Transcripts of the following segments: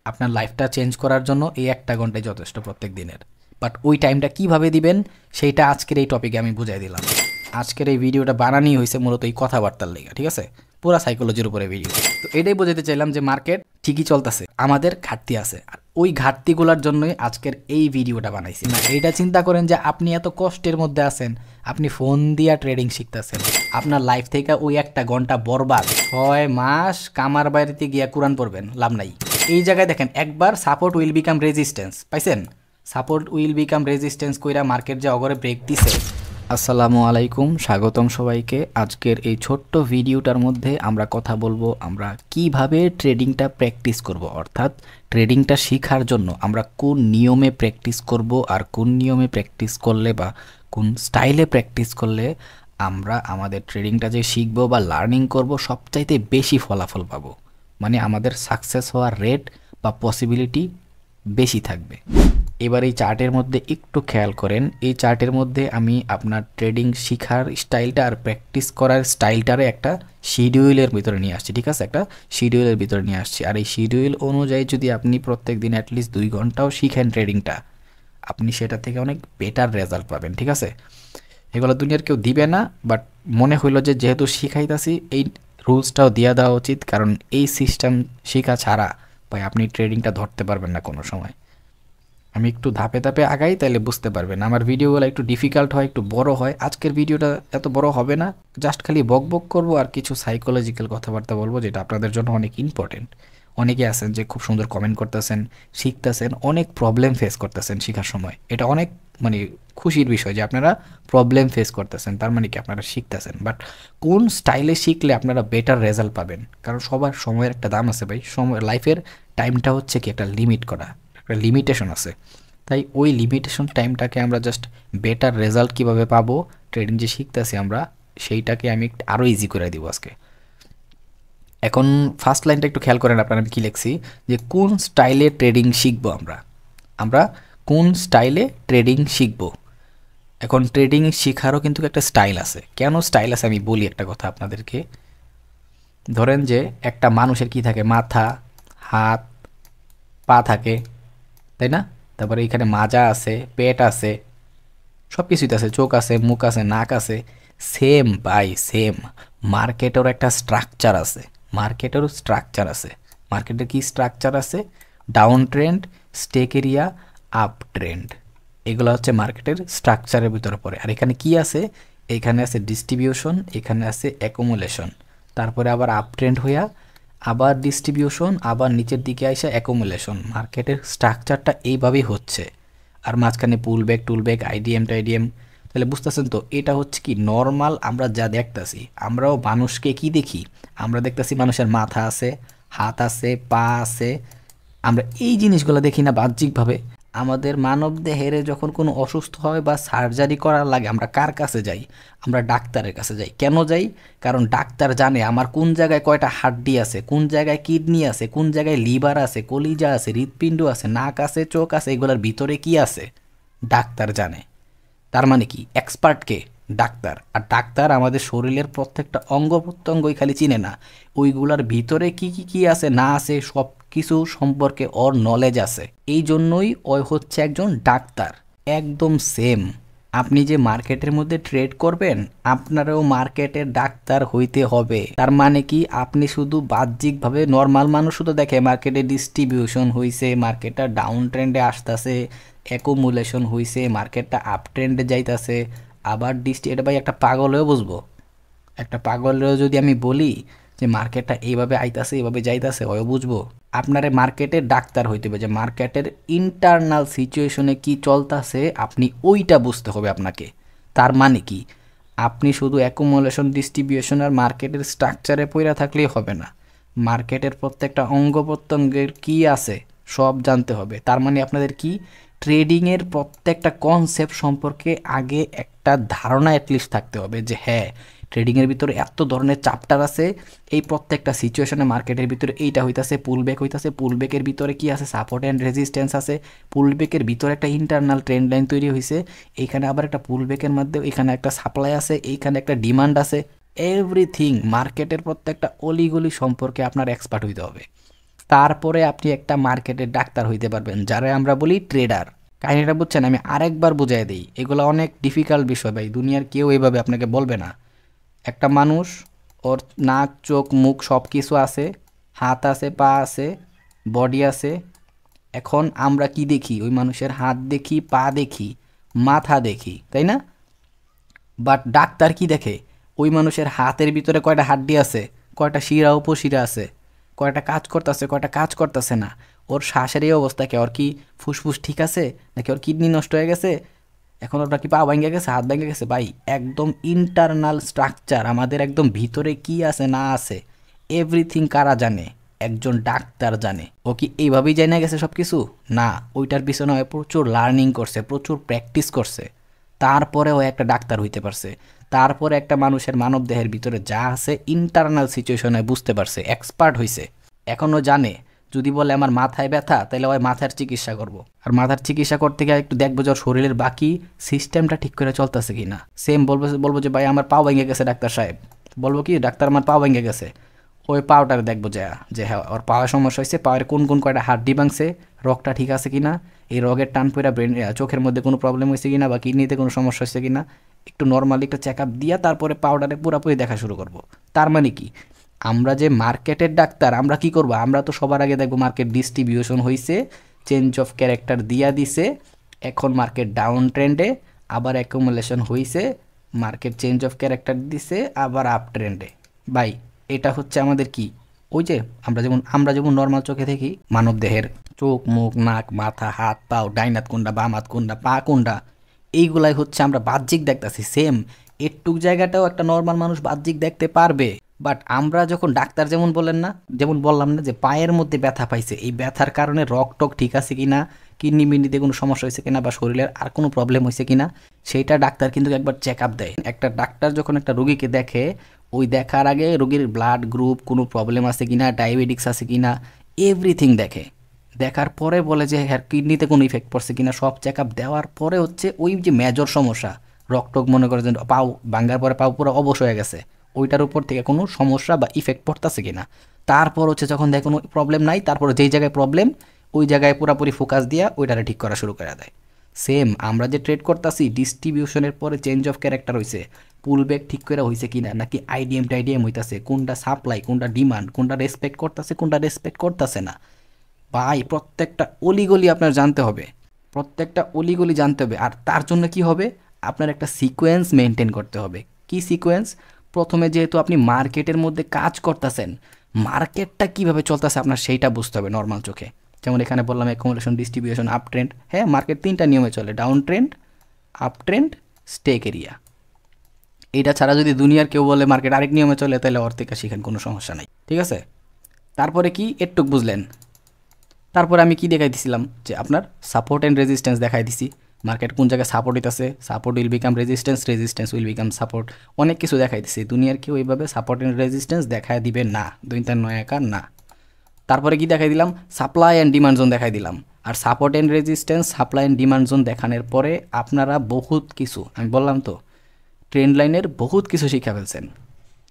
আপনার লাইফটা চেঞ্জ করার জন্য এই একটা ঘন্টাই যথেষ্ট প্রত্যেক দিনের। বাট ওই টাইমটা কিভাবে দিবেন সেইটা আজকের এই টপিকে আমি বুঝাই দিলাম। আজকের এই ভিডিওটা বানানোই হয়েছে মূলত এই কথাবার্তার লেগে, ঠিক আছে, পুরা সাইকোলজির উপরে ভিডিও। তো এটাই বোঝাতে চাইলাম যে মার্কেট ঠিকই চলতেছে, আমাদের ঘাটতি আছে, আর ওই ঘাটতিগুলোর জন্যই আজকের এই ভিডিওটা বানাইছি। না এইটা চিন্তা করেন যে আপনি এত কষ্টের মধ্যে আছেন, আপনি ফোন দিয়া ট্রেডিং শিখতেছেন, আপনার লাইফ থেকে ওই একটা ঘন্টা বরবাদ, 6 মাস কামার বাড়িতে গিয়া কোরআন পড়বেন, লাভ নাই। এই জায়গায় দেখেন একবার সাপোর্ট উইল বিকাম রেজিস্ট্যান্স পাইছেন, সাপোর্ট উইল বিকাম রেজিস্ট্যান্স কইরা মার্কেট যে অগরে ব্রেক দিছে। আসসালামু আলাইকুম, স্বাগতম সবাইকে। আজকের এই ছোট্ট ভিডিওটার মধ্যে আমরা কথা বলবো আমরা কিভাবে ট্রেডিংটা প্র্যাকটিস করব, অর্থাৎ ট্রেডিংটা শেখার জন্য আমরা কোন নিয়মে প্র্যাকটিস করব, আর কোন নিয়মে প্র্যাকটিস করলে বা কোন স্টাইলে প্র্যাকটিস করলে আমরা আমাদের ট্রেডিংটা যে শিখবো বা লার্নিং করব সবচাইতে বেশি ফলাফল পাবো, মানে আমাদের সাকসেস হওয়ার রেট বা পসিবিলিটি বেশি থাকবে। এবার এই চার্টের মধ্যে একটু খেয়াল করেন, এই চার্টের মধ্যে আমি আপনার ট্রেডিং শেখার স্টাইলটা আর প্র্যাকটিস করার স্টাইলটারে একটা শিডিউলের ভিতরে নিয়ে আসছি, ঠিক আছে, একটা শিডিউলের ভিতরে নিয়ে আসছি। আর এই শিডিউল অনুযায়ী যদি আপনি প্রত্যেক দিন অ্যাটলিস্ট 2 ঘন্টাও শিখেন ট্রেডিংটা, আপনি সেটা থেকে অনেক বেটার রেজাল্ট পাবেন, ঠিক আছে। এগুলো দুনিয়ার কেউ দিবে না, বাট মনে হইলো যে যেহেতু শিখাইতাছি এই রুলসটাও দিয়ে দেওয়া উচিত, কারণ এই সিস্টেম শেখা ছাড়া ভাই আপনি ট্রেডিংটা ধরতে পারবেন না কোনো সময়। আমি একটু ধাপে ধাপে আগাই, তাইলে বুঝতে পারবেন। আমার ভিডিওগুলো একটু ডিফিকাল্ট হয়, একটু বড় হয়। আজকের ভিডিওটা এত বড় হবে না, জাস্ট খালি বক বক করবো আর কিছু সাইকোলজিক্যাল কথাবার্তা বলবো, যেটা আপনাদের জন্য অনেক ইম্পর্টেন্ট। অনেকে আছেন যে খুব সুন্দর কমেন্ট করতেছেন, শিখতেছেন, অনেক প্রবলেম ফেস করতেছেন শেখার সময়। এটা অনেক মানে খুশির বিষয় যে আপনারা প্রবলেম ফেস করতেছেন, তার মানে কি আপনারা শিখতেছেন। বাট কোন স্টাইলে শিখলে আপনারা বেটার রেজাল্ট পাবেন, কারণ সবার সময়ের একটা দাম আছে ভাই। সময়, লাইফের টাইমটা হচ্ছে কি একটা লিমিট করা, একটা লিমিটেশন আছে। তাই ওই লিমিটেশন টাইমটাকে আমরা জাস্ট বেটার রেজাল্ট কীভাবে পাবো ট্রেডিং যে শিখতেছি আমরা, সেইটাকে আমি আরও ইজি করে দিব আজকে। এখন ফার্স্ট লাইনটা একটু খেয়াল করেন আপনারা, আমি কী লিখছি, যে কোন স্টাইলে ট্রেডিং শিখবো আমরা, আমরা কোন স্টাইলে ট্রেডিং শিখবো। এখন ট্রেডিং শেখারও কিন্তু একটা স্টাইল আছে। কেন স্টাইল আছে আমি বলি একটা কথা আপনাদেরকে। ধরেন যে একটা মানুষের কি থাকে, মাথা, হাত, পা থাকে, তাই না? তারপরে এখানে মাজা আছে, পেট আছে, সব কিছুই আছে, চোখ আছে, মুখ আছে, নাক আছে। সেম বাই সেম মার্কেটেরও একটা স্ট্রাকচার আছে, মার্কেটেরও স্ট্রাকচার আছে। মার্কেটের কি স্ট্রাকচার আছে? Down trend, stake area, up trend, এগুলো হচ্ছে মার্কেটের স্ট্রাকচারের ভিতরে পড়ে। আর এখানে কি আছে? এখানে আছে ডিস্ট্রিবিউশন, এখানে আছে অ্যাকুমুলেশন, তারপরে আবার আপ ট্রেন্ড হইয়া আবার ডিস্ট্রিবিউশন, আবার নিচের দিকে আসে অ্যাকুমুলেশন। মার্কেটের স্ট্রাকচারটা এইভাবেই হচ্ছে। আর মাঝখানে পুলব্যাক টুলব্যাক, আইডিএম টাইডিএম। তাহলে বুঝতেছেন তো, এটা হচ্ছে কি নর্মাল আমরা যা দেখতেছি। আমরাও মানুষকে কি দেখি? আমরা দেখতেছি মানুষের মাথা আছে, হাত আছে, পা আছে, আমরা এই জিনিসগুলো দেখি না বাহ্যিকভাবে। আমাদের মানব দেহের যখন কোনো অসুস্থ হয় বা সার্জারি করার লাগে, আমরা কার কাছে যাই? আমরা ডাক্তারের কাছে যাই। কেন যাই? কারণ ডাক্তার জানে আমার কোন জায়গায় কয়টা হাড্ডি আছে, কোন জায়গায় কিডনি আছে, কোন জায়গায় লিভার আছে, কলিজা আছে, হৃৎপিণ্ড আছে, নাক আছে, চোখ আছে, এগুলোর ভিতরে কি আছে ডাক্তার জানে। তার মানে কি এক্সপার্ট কে? ডাক্তার। আর ডাক্তার আমাদের শরীরের প্রত্যেকটা অঙ্গ প্রত্যঙ্গই খালি চিনে না, ওইগুলার ভিতরে কি কি কি আছে না আছে সব কিছু সম্পর্কে ওর নলেজ আছে। এই জন্যই ওই হচ্ছে একজন ডাক্তার। একদম সেম আপনি যে মার্কেটের মধ্যে ট্রেড করবেন, আপনারও মার্কেটের ডাক্তার হইতে হবে। তার মানে কি আপনি শুধু বাহ্যিকভাবে নর্মাল মানুষ শুধু দেখে মার্কেটে ডিস্ট্রিবিউশন হইছে, মার্কেটটা ডাউন ট্রেন্ডে আসতেছে, অ্যাকুমুলেশন হইছে, মার্কেটটা আপ ট্রেন্ডে যাইতাছে, আবার এটা ভাই একটা পাগলেও বুঝবো। একটা পাগলেও যদি আমি বলি যে মার্কেটটা এইভাবে আইতাছে, এইভাবে যাইতাছে, ওও বুঝবো। আপনারে মার্কেটের ডাক্তার হইতে হবে, যে মার্কেটের ইন্টারনাল সিচুয়েশনে কি চলতেছে আপনি ওইটা বুঝতে হবে আপনাকে। তার মানে কি আপনি শুধু অ্যাকুমুলেশন, ডিস্ট্রিবিউশন আর মার্কেটের স্ট্রাকচারে পইরা থাকলেই হবে না, মার্কেটের প্রত্যেকটা অঙ্গ প্রত্যঙ্গের কী আছে সব জানতে হবে। তার মানে আপনাদের কি ট্রেডিংয়ের প্রত্যেকটা কনসেপ্ট সম্পর্কে আগে একটা ধারণা অ্যাটলিস্ট থাকতে হবে, যে হ্যাঁ ট্রেডিংয়ের ভিতরে এত ধরনের চ্যাপ্টার আছে, এই প্রত্যেকটা সিচুয়েশনে মার্কেটের ভিতরে এইটা হইতাছে, পুলব্যাক হইতাছে, পুলব্যাকের ভিতরে কি আছে, সাপোর্ট অ্যান্ড রেজিস্ট্যান্স আছে, পুলব্যাকের ভিতরে একটা ইন্টারনাল ট্রেন্ড লাইন তৈরি হয়েছে, এইখানে আবার একটা পুলব্যাকের মধ্যে এখানে একটা সাপ্লাই আছে, এইখানে একটা ডিমান্ড আছে। এভরিথিং মার্কেটের প্রত্যেকটা অলিগলি সম্পর্কে আপনার এক্সপার্ট হইতে হবে। তারপরে আপনি একটা মার্কেটের ডাক্তার হইতে পারবেন, যারা আমরা বলি ট্রেডার। কাহিনীটা বুঝছেন? আমি আরেকবার বুঝাই দিই, এগুলো অনেক ডিফিকাল্ট বিষয় ভাই, দুনিয়ার কেউ এইভাবে আপনাকে বলবে না। একটা মানুষ, ওর নাক চোখ মুখ সব কিছু আছে, হাত আছে, পা আছে, বডি আছে। এখন আমরা কি দেখি? ওই মানুষের হাত দেখি, পা দেখি, মাথা দেখি, তাই না? বাট ডাক্তার কি দেখে? ওই মানুষের হাতের ভিতরে কয়টা হাড্ডি আছে, কয়টা শিরা উপশিরা আছে, কয়টা কাজ করতেছে, কয়টা কাজ করতেছে না, ওর শ্বাসের এই অবস্থা কে, ওর কি ফুসফুস ঠিক আছে নাকি ওর কিডনি নষ্ট হয়ে গেছে, এখন ওটা কি পা ভেঙে গেছে, হাত ভেঙে গেছে। ভাই একদম ইন্টারনাল স্ট্রাকচার, আমাদের একদম ভিতরে কি আছে না আছে এভরিথিং কারা জানে? একজন ডাক্তার জানে। ও কি এইভাবেই জানা গেছে সব কিছু? না, ওইটার পিছনে প্রচুর লার্নিং করছে, প্রচুর প্র্যাকটিস করছে, তারপরে ও একটা ডাক্তার হইতে পারছে। তারপরে একটা মানুষের মানব দেহের ভিতরে যা আছে ইন্টারনাল সিচুয়েশনে বুঝতে পারছে, এক্সপার্ট হইছে। এখনও জানে যদি বলে আমার মাথায় ব্যথা, তাহলে ওই মাথার চিকিৎসা করব। আর মাথার চিকিৎসা করতে গিয়ে একটু দেখবো যে শরীরের বাকি সিস্টেমটা ঠিক করে চলতেছে কিনা। সেম বলবো যে ভাই আমার পাও ভেঙে গেছে ডাক্তার সাহেব, বলবো কি ডাক্তার আমার পাও ভেঙে গেছে, ওই পাওটার দেখবো যে হ্যাঁ ওর পাওয়ার সমস্যা হয়েছে, পাওয়ার কোন কোন কয়টা হাড্ডি ভাঙছে, রগটা ঠিক আছে কিনা, এই রগের টান পড়া ব্রেন চোখের মধ্যে কোনো প্রবলেম হয়েছে কিনা বা কিডনিতে কোনো সমস্যা হয়েছে কিনা, একটু নর্মালি একটা চেক আপ দিয়া তারপরে পাউডারে পুরোপুরি দেখা শুরু করব। তার মানে কি, আমরা যে মার্কেটের ডাক্তার, আমরা কি করব? আমরা তো সবার আগে দেখবো মার্কেট ডিস্ট্রিবিউশন হয়েছে, চেঞ্জ অফ ক্যারেক্টার দিয়া দিছে, এখন মার্কেট ডাউন ট্রেন্ডে, আবার অ্যাকুমুলেশন হয়েছে, মার্কেট চেঞ্জ অফ ক্যারেক্টার দিছে, আবার আপ ট্রেন্ডে। ভাই এটা হচ্ছে আমাদের কি, ওই যে আমরা যেমন নর্মাল চোখে দেখি মানব দেহের চোখ মুখ নাক মাথা হাত পাও, ডাইন হাত কোনটা বাম হাত কোনটা পা কোনটা, এইগুলাই হচ্ছে আমরা বাহ্যিক দেখতেছি। সেম এটুক জায়গাটাও একটা নর্মাল মানুষ বাহ্যিক দেখতে পারবে। বাট আমরা যখন ডাক্তার যেমন বলেন না, যেমন বললাম না যে পায়ের মধ্যে ব্যথা পাইছে, এই ব্যথার কারণে রক টক ঠিক আছে কিনা, কিডনি মিডনিতে কোনো সমস্যা হয়েছে কিনা বা শরীরের আর কোনো প্রবলেম হয়েছে কিনা, সেইটা ডাক্তার কিন্তু একবার চেক আপ দেয়। একটা ডাক্তার যখন একটা রোগীকে দেখে, ওই দেখার আগে রোগীর ব্লাড গ্রুপ কোনো প্রবলেম আছে কিনা, ডায়াবেটিক্স আছে কিনা, এভরিথিং দেখে। দেখার পরে বলে যে হ্যাঁ কিডনিতে কোনো ইফেক্ট পড়ছে কিনা, সব চেক আপ দেওয়ার পরে হচ্ছে ওই যে মেজর সমস্যা, রক্তক মনে করে যে পাও ভাঙ্গার পরে পাও পুরো অবশ হয়ে গেছে, ওইটার উপর থেকে কোনো সমস্যা বা ইফেক্ট পড়তেছে কিনা। তারপর হচ্ছে যখন দেখে কোনো প্রবলেম নাই, তারপরে যেই জায়গায় প্রবলেম ওই জায়গায় পুরোপুরি ফোকাস দিয়া ওইটারে ঠিক করা শুরু করে দেয়। সেম আমরা যে ট্রেড করতেছি, ডিস্ট্রিবিউশনের পরে চেঞ্জ অফ ক্যারেক্টার হয়েছে, পুল ব্যাক ঠিক করে হয়েছে কিনা, নাকি আইডিএম টাইডিএম হইতেছে, কোনটা সাপ্লাই কোনটা ডিমান্ড, কোনটা রেসপেক্ট করতেছে কোনটা রেসপেক্ট করতেছে না। ভাই প্রত্যেকটা অলিগলি আপনার জানতে হবে, প্রত্যেকটা অলিগলি জানতে হবে। আর তার জন্য কি হবে, আপনার একটা সিকোয়েন্স মেনটেন করতে হবে। কি সিকোয়েন্স? প্রথমে যেহেতু আপনি মার্কেটের মধ্যে কাজ করতেছেন, মার্কেটটা কিভাবে চলতেছে আপনার সেইটা বুঝতে হবে নর্মাল চোখে। যেমন এখানে বললাম অ্যাকুমুলেশন ডিস্ট্রিবিউশন আপ ট্রেন্ড, হ্যাঁ মার্কেট তিনটা নিয়মে চলে, down trend, up trend, stake area. এটা ছাড়া যদি দুনিয়ার কেউ বলে মার্কেট আরেক নিয়মে চলে, তাহলে ওর থেকে শিখেন, কোনো সমস্যা নাই, ঠিক আছে? তারপরে কি এটুক বুঝলেন। তারপরে আমি কি দেখাই দিছিলাম যে আপনার সাপোর্ট অ্যান্ড রেজিস্ট্যান্স দেখাই দিছি, মার্কেট কোন জায়গায় সাপোর্ট হইতেছে, support will become resistance, resistance will become support, অনেক কিছু দেখাই দিছি। দুনিয়ার কেউ এইভাবে সাপোর্ট অ্যান্ড রেজিস্ট্যান্স দেখায় দিবে না, দুইটা নয়াকার না। তারপরে কি দেখাই দিলাম, সাপ্লাই অ্যান্ড ডিমান্ড জোন দেখাই দিলাম। আর support and resistance, supply and demand zone দেখানোর পরে আপনারা বহুত কিছু, আমি বললাম তো ট্রেন্ড লাইনের বহুত কিছু শিখে ফেলছেন।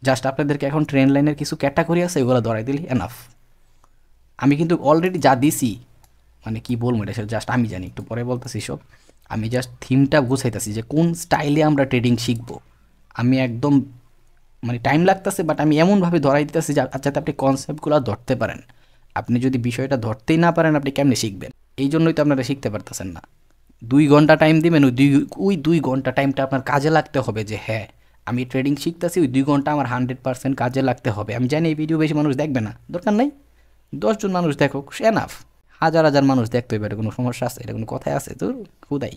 জাস্ট আপনাদেরকে এখন ট্রেন্ড লাইনের কিছু ক্যাটাগরি আছে, এগুলো ধরাই দিলি এনাফ। আমি কিন্তু অলরেডি যা দিছি, মানে কি বলবো এটা জাস্ট আমি জানি, একটু পরে বলতেছি সব। আমি জাস্ট থিমটা গুছাইতেছি যে কোন স্টাইলে আমরা ট্রেডিং শিখবো। আমি একদম মানে টাইম লাগতেছে, বাট আমি এমনভাবে ধরাই দিতেছি যাতে আপনি কনসেপ্টগুলো ধরতে পারেন। আপনি যদি বিষয়টা ধরতেই না পারেন, আপনি কেমনে শিখবেন? এই জন্যই তো আপনারা শিখতে পারতেছেন না। 2 ঘন্টা টাইম দিবেন, ওই 2 ঘন্টা টাইমটা আপনার কাজে লাগতে হবে। যে হ্যাঁ আমি ট্রেডিং শিখতেছি, ওই 2 ঘন্টা আমার 100% কাজে লাগতে হবে। আমি জানি এই ভিডিও বেশি মানুষ দেখবে না, দরকার নাই, 10 জন মানুষ দেখো এনাফ। হাজার হাজার মানুষ দেখতে হবে, এটা কোনো সমস্যা আছে? এটা কোনো কথায় আছে? তো খুদাই।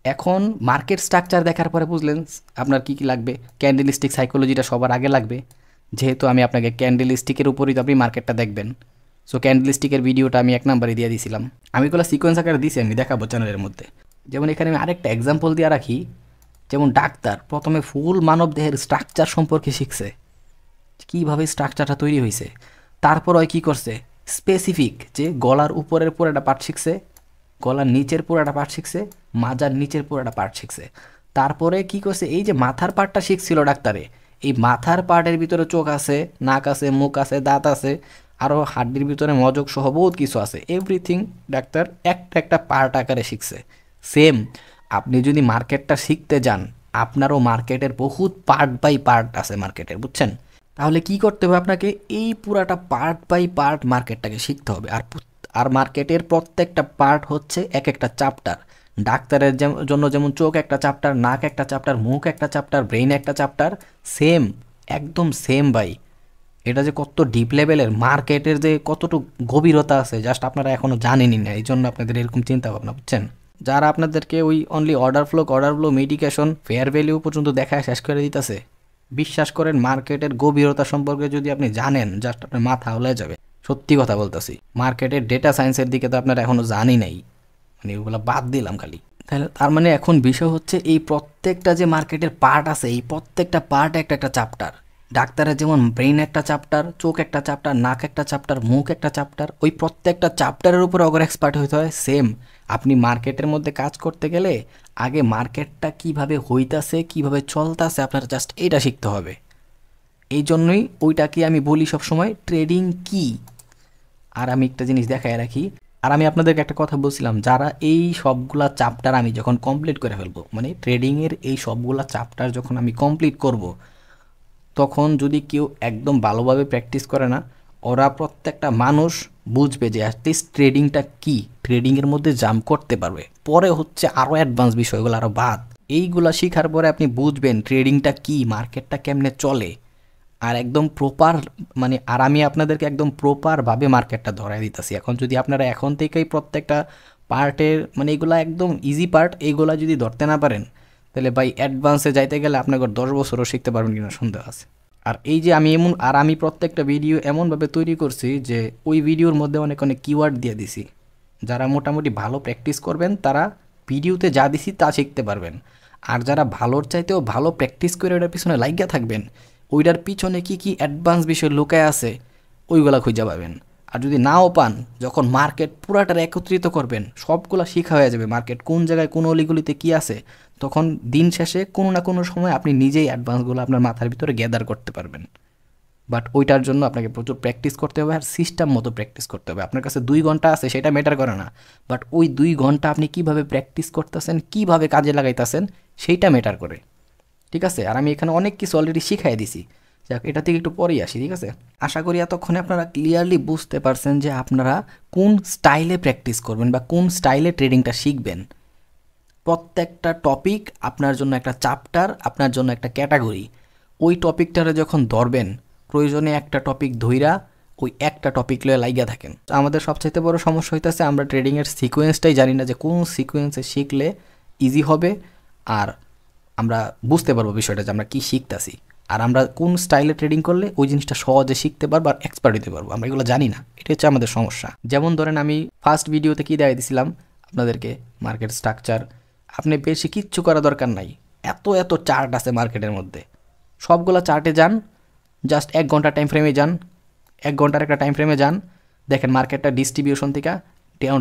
এখন মার্কেট স্ট্রাকচার দেখার পরে বুঝলেন আপনার কী কী লাগবে। ক্যান্ডেলস্টিক সাইকোলজিটা সবার আগে লাগবে, যেহেতু আমি আপনাকে ক্যান্ডেলস্টিকের উপরই তো আপনি মার্কেটটা দেখবেন। সো ক্যান্ডেলস্টিকের ভিডিওটা আমি 1 নম্বরে দিয়ে দিয়েছিলাম। আমি এগুলো সিকোয়েন্স আকারে দিয়েছি, আমি দেখাবো চ্যানেলের মধ্যে। যেমন এখানে আমি আরেকটা এক্সাম্পল দিয়ে রাখি, যেমন ডাক্তার প্রথমে ফুল মানব দেহের স্ট্রাকচার সম্পর্কে শিখছে, কীভাবে স্ট্রাকচারটা তৈরি হয়েছে। তারপর ওই কী করছে, স্পেসিফিক যে গলার উপরের পুরোটা পার্ট শিখছে, গলার নিচের পুরোটা পার্ট শিখছে, মাজার নিচের পুরোটা পার্ট শিখছে। তারপরে কি করছে, এই যে মাথার পার্টটা শিখছিল ডাক্তারে, এই মাথার পার্টের ভিতরে চোখ আছে, নাক আছে, মুখ আছে, দাঁত আছে, আরও হাড্ডির ভিতরে মজক সহ বহুত কিছু আছে, এভরিথিং ডাক্তার একটা একটা পার্ট আকারে শিখছে। সেম আপনি যদি মার্কেটটা শিখতে যান, আপনারও মার্কেটের বহুত পার্ট বাই পার্ট আছে মার্কেটের, বুঝছেন? তাহলে কি করতে হবে আপনাকে, এই পুরাটা পার্ট বাই পার্ট মার্কেটটাকে শিখতে হবে। আর মার্কেটের প্রত্যেকটা পার্ট হচ্ছে এক একটা চ্যাপ্টার। ডাক্তারের জন্য যেমন চোখ একটা চ্যাপ্টার, নাক একটা চ্যাপ্টার, মুখ একটা চ্যাপ্টার, ব্রেইন একটা চ্যাপ্টার, সেম একদম সেম ভাই। এটা যে কত ডিপ লেভেলের, মার্কেটের যে কতটুকু গভীরতা আছে জাস্ট আপনারা এখনও জানেনই না, এই জন্য আপনাদের এরকম চিন্তা ভাবনা, বুঝছেন? যারা আপনাদেরকে ওই only order flow medication fair value পর্যন্ত দেখায় শেষ করে দিতেছে, বিশ্বাস করেন মার্কেটের গভীরতা সম্পর্কে যদি আপনি জানেন জাস্ট আপনার মাথা হলে যাবে। সত্যি কথা বলতেছি, মার্কেটের ডেটা সায়েন্সের দিকে তো আপনারা এখনও জানি নাই, মানে ওগুলো বাদ দিলাম খালি। তাহলে তার মানে এখন বিষয় হচ্ছে এই প্রত্যেকটা যে মার্কেটের পার্ট আছে, এই প্রত্যেকটা পার্ট একটা একটা চ্যাপ্টার। ডাক্তারের যেমন ব্রেইন একটা চ্যাপ্টার, চোখ একটা চ্যাপ্টার, নাক একটা চ্যাপ্টার, মুখ একটা চ্যাপ্টার, ওই প্রত্যেকটা চ্যাপ্টারের উপরে অগর এক্সপার্ট হইতে হয়। সেম আপনি মার্কেটের মধ্যে কাজ করতে গেলে আগে মার্কেটটা কিভাবে হইতাছে, কিভাবে চলতেছে, আপনার জাস্ট এইটা শিখতে হবে। এই জন্যই ওইটাকে আমি বলি সবসময় ট্রেডিং কি। আর আমি একটা জিনিস দেখায় রাখি, আর আমি আপনাদেরকে একটা কথা বলছিলাম, যারা এই সবগুলা চ্যাপ্টার আমি যখন কমপ্লিট করে ফেলবো, মানে ট্রেডিংয়ের এই সবগুলা চ্যাপ্টার যখন আমি কমপ্লিট করব, তখন যদি কেউ একদম ভালোভাবে প্র্যাকটিস করে না, ওরা প্রত্যেকটা মানুষ বুঝবে যে অ্যাটলিস্ট ট্রেডিংটা কি, ট্রেডিংয়ের মধ্যে জাম্প করতে পারবে। পরে হচ্ছে আরও অ্যাডভান্স বিষয়গুলো আরও বাদ, এইগুলা শেখার পরে আপনি বুঝবেন ট্রেডিংটা কি, মার্কেটটা কেমনে চলে, আর একদম প্রপার মানে, আর আমি আপনাদেরকে একদম প্রপারভাবে মার্কেটটা ধরাই দিতেছি। এখন যদি আপনারা এখন থেকেই প্রত্যেকটা পার্টের মানে এগুলা একদম ইজি পার্ট এইগুলা যদি ধরতে না পারেন, তাহলে ভাই অ্যাডভান্সে যাইতে গেলে আপনাকে 10 বছরও শিখতে পারবেন কিনা সন্দেহ আছে। আর এই যে আমি প্রত্যেকটা ভিডিও এমনভাবে তৈরি করছি যে ওই ভিডিওর মধ্যে অনেক অনেক কিওয়ার্ড দিয়ে দিছি, যারা মোটামুটি ভালো প্র্যাকটিস করবেন তারা ভিডিওতে যা দিছি তা শিখতে পারবেন। আর যারা ভালোর চাইতেও ভালো প্র্যাকটিস করে ওটার পিছনে লাগিয়া থাকবেন, ওইটার পিছনে কি কি অ্যাডভান্স বিষয় লুকায় আছে ওইগুলা খুঁজে পাবেন। আর যদি নাও পান, যখন মার্কেট পুরাটার একত্রিত করবেন, সবগুলা শিখা হয়ে যাবে মার্কেট কোন জায়গায় কোন অলিগুলিতে কী আছে, তখন দিন শেষে কোনো না কোনো সময় আপনি নিজেই অ্যাডভান্সগুলো আপনার মাথার ভিতরে গ্যাদার করতে পারবেন। বাট ওইটার জন্য আপনাকে প্রচুর প্র্যাকটিস করতে হবে, আর সিস্টেম মতো প্র্যাকটিস করতে হবে। আপনার কাছে 2 ঘন্টা আছে সেটা ম্যাটার করে না, বাট ওই 2 ঘন্টা আপনি কিভাবে প্র্যাকটিস করতেছেন, কিভাবে কাজে লাগাইতেছেন সেইটা ম্যাটার করে, ঠিক আছে? আর আমি এখানে অনেক কিছু অলরেডি শিখাই দিছি, যাক এটা থেকে একটু পরেই আসি, ঠিক আছে? আশা করি এতক্ষণে আপনারা ক্লিয়ারলি বুঝতে পারছেন যে আপনারা কোন স্টাইলে প্র্যাকটিস করবেন বা কোন স্টাইলে ট্রেডিংটা শিখবেন। প্রত্যেকটা টপিক আপনার জন্য একটা চ্যাপ্টার, আপনার জন্য একটা ক্যাটাগরি। ওই টপিকটারে যখন ধরবেন, প্রয়োজনে একটা টপিক ধইরা ওই একটা টপিক লয়ে লাইগা থাকেন। আমাদের সবচাইতে বড় সমস্যা হইতেছে আমরা ট্রেডিংয়ের সিকোয়েন্সটাই জানি না, যে কোন সিকোয়েন্সে শিখলে ইজি হবে আর আমরা বুঝতে পারবো বিষয়টা যে আমরা কী শিখতেছি, আর আমরা কোন স্টাইলে ট্রেডিং করলে ওই জিনিসটা সহজে শিখতে পারবো আর এক্সপার্ট হতে পারবো, আমরা এগুলো জানি না। এটা হচ্ছে আমাদের সমস্যা। যেমন ধরেন আমি ফার্স্ট ভিডিওতে কী দেখাই দিয়েছিলাম আপনাদেরকে, মার্কেট স্ট্রাকচার। আপনি বেশি কিচ্ছু করা দরকার নাই, এত এত চার্ট আছে মার্কেটের মধ্যে, সবগুলো চার্টে যান, জাস্ট 1 ঘন্টা টাইম ফ্রেমে যান, 1 ঘন্টার একটা টাইম ফ্রেমে যান, দেখেন মার্কেটটা ডিস্ট্রিবিউশন থেকে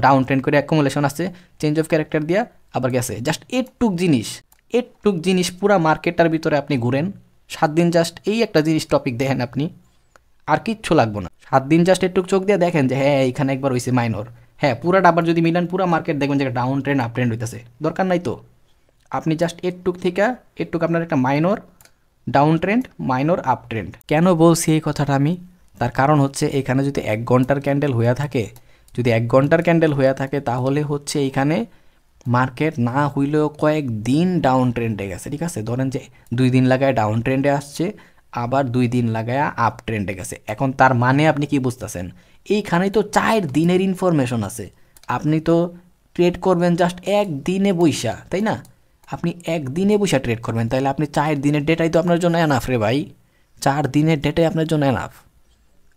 ডাউন ট্রেন্ড করে অ্যাকুমুলেশন আসছে, চেঞ্জ অফ ক্যারেক্টার দিয়া আবার গেছে। জাস্ট এটুক জিনিস পুরা মার্কেটটার ভিতরে আপনি ঘুরেন 7 দিন, জাস্ট এই একটা জিনিস টপিক দেখেন আপনি, আর কিচ্ছু লাগবো না। 7 দিন জাস্ট একটু চোখ দিয়ে দেখেন যে হ্যাঁ এইখানে একবার হয়েছে মাইনর, হ্যাঁ পুরাটা আবার যদি মিলান পুরা মার্কেট দেখবেন যে ডাউন ট্রেন্ড আপ ট্রেন্ড হইতেছে, দরকার নাই তো। আপনি জাস্ট এটুক থেকে এটুক আপনার একটা minor down trend, minor up trend. কেন বলছি এই কথাটা আমি, তার কারণ হচ্ছে এখানে যদি 1 ঘন্টার ক্যান্ডেল হয়ে থাকে, যদি 1 ঘন্টার ক্যান্ডেল হয়ে থাকে তাহলে হচ্ছে এইখানে মার্কেট না হইলেও কয়েক দিন ডাউন ট্রেন্ডে গেছে, ঠিক আছে? ধরেন যে 2 দিন লাগায় ডাউন ট্রেন্ডে আসছে, আবার 2 দিন লাগায় আপ ট্রেন্ডে গেছে। এখন তার মানে আপনি কি বুঝতেছেন, এইখানেই তো 4 দিনের ইনফরমেশন আছে। আপনি তো ট্রেড করবেন জাস্ট 1 দিনে বইসা, তাই না? আপনি 1 দিনে বইসা ট্রেড করবেন, তাহলে আপনি 4 দিনের ডেটাই তো আপনার জন্য এনাফ রে ভাই। 4 দিনের ডেটাই আপনার জন্য এনাফ।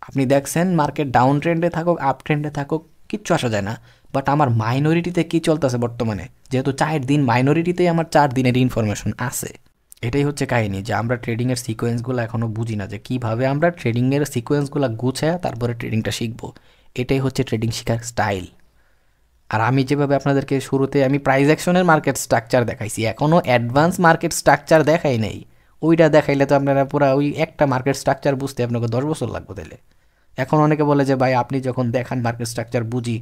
আপনি দেখছেন মার্কেট ডাউন ট্রেন্ডে থাকুক আপ ট্রেন্ডে থাকুক কিচ্ছু আসা যায় না, বাট আমার মাইনরিটিতে কী চলতেছে বর্তমানে, যেহেতু 4 দিন মাইনরিটিতেই আমার 4 দিনের ইনফরমেশন আছে। এটাই হচ্ছে কাহিনী, যে আমরা ট্রেডিংয়ের সিকোয়েন্সগুলো এখনও বুঝি না, যে কীভাবে আমরা ট্রেডিংয়ের সিকোয়েন্সগুলো গুছায় তারপরে ট্রেডিংটা শিখবো। এটাই হচ্ছে ট্রেডিং শেখার স্টাইল। আর আমি যেভাবে আপনাদেরকে শুরুতে আমি প্রাইস অ্যাকশনের মার্কেট স্ট্রাকচার দেখাইছি, এখনও অ্যাডভান্স মার্কেট স্ট্রাকচার দেখাই নেই। ওইটা দেখাইলে তো আপনারা পুরো ওই একটা মার্কেট স্ট্রাকচার বুঝতে আপনাকে 10 বছর লাগবে, তাইলে এখন অনেকে বলে যে ভাই আপনি যখন দেখান মার্কেট স্ট্রাকচার বুঝি,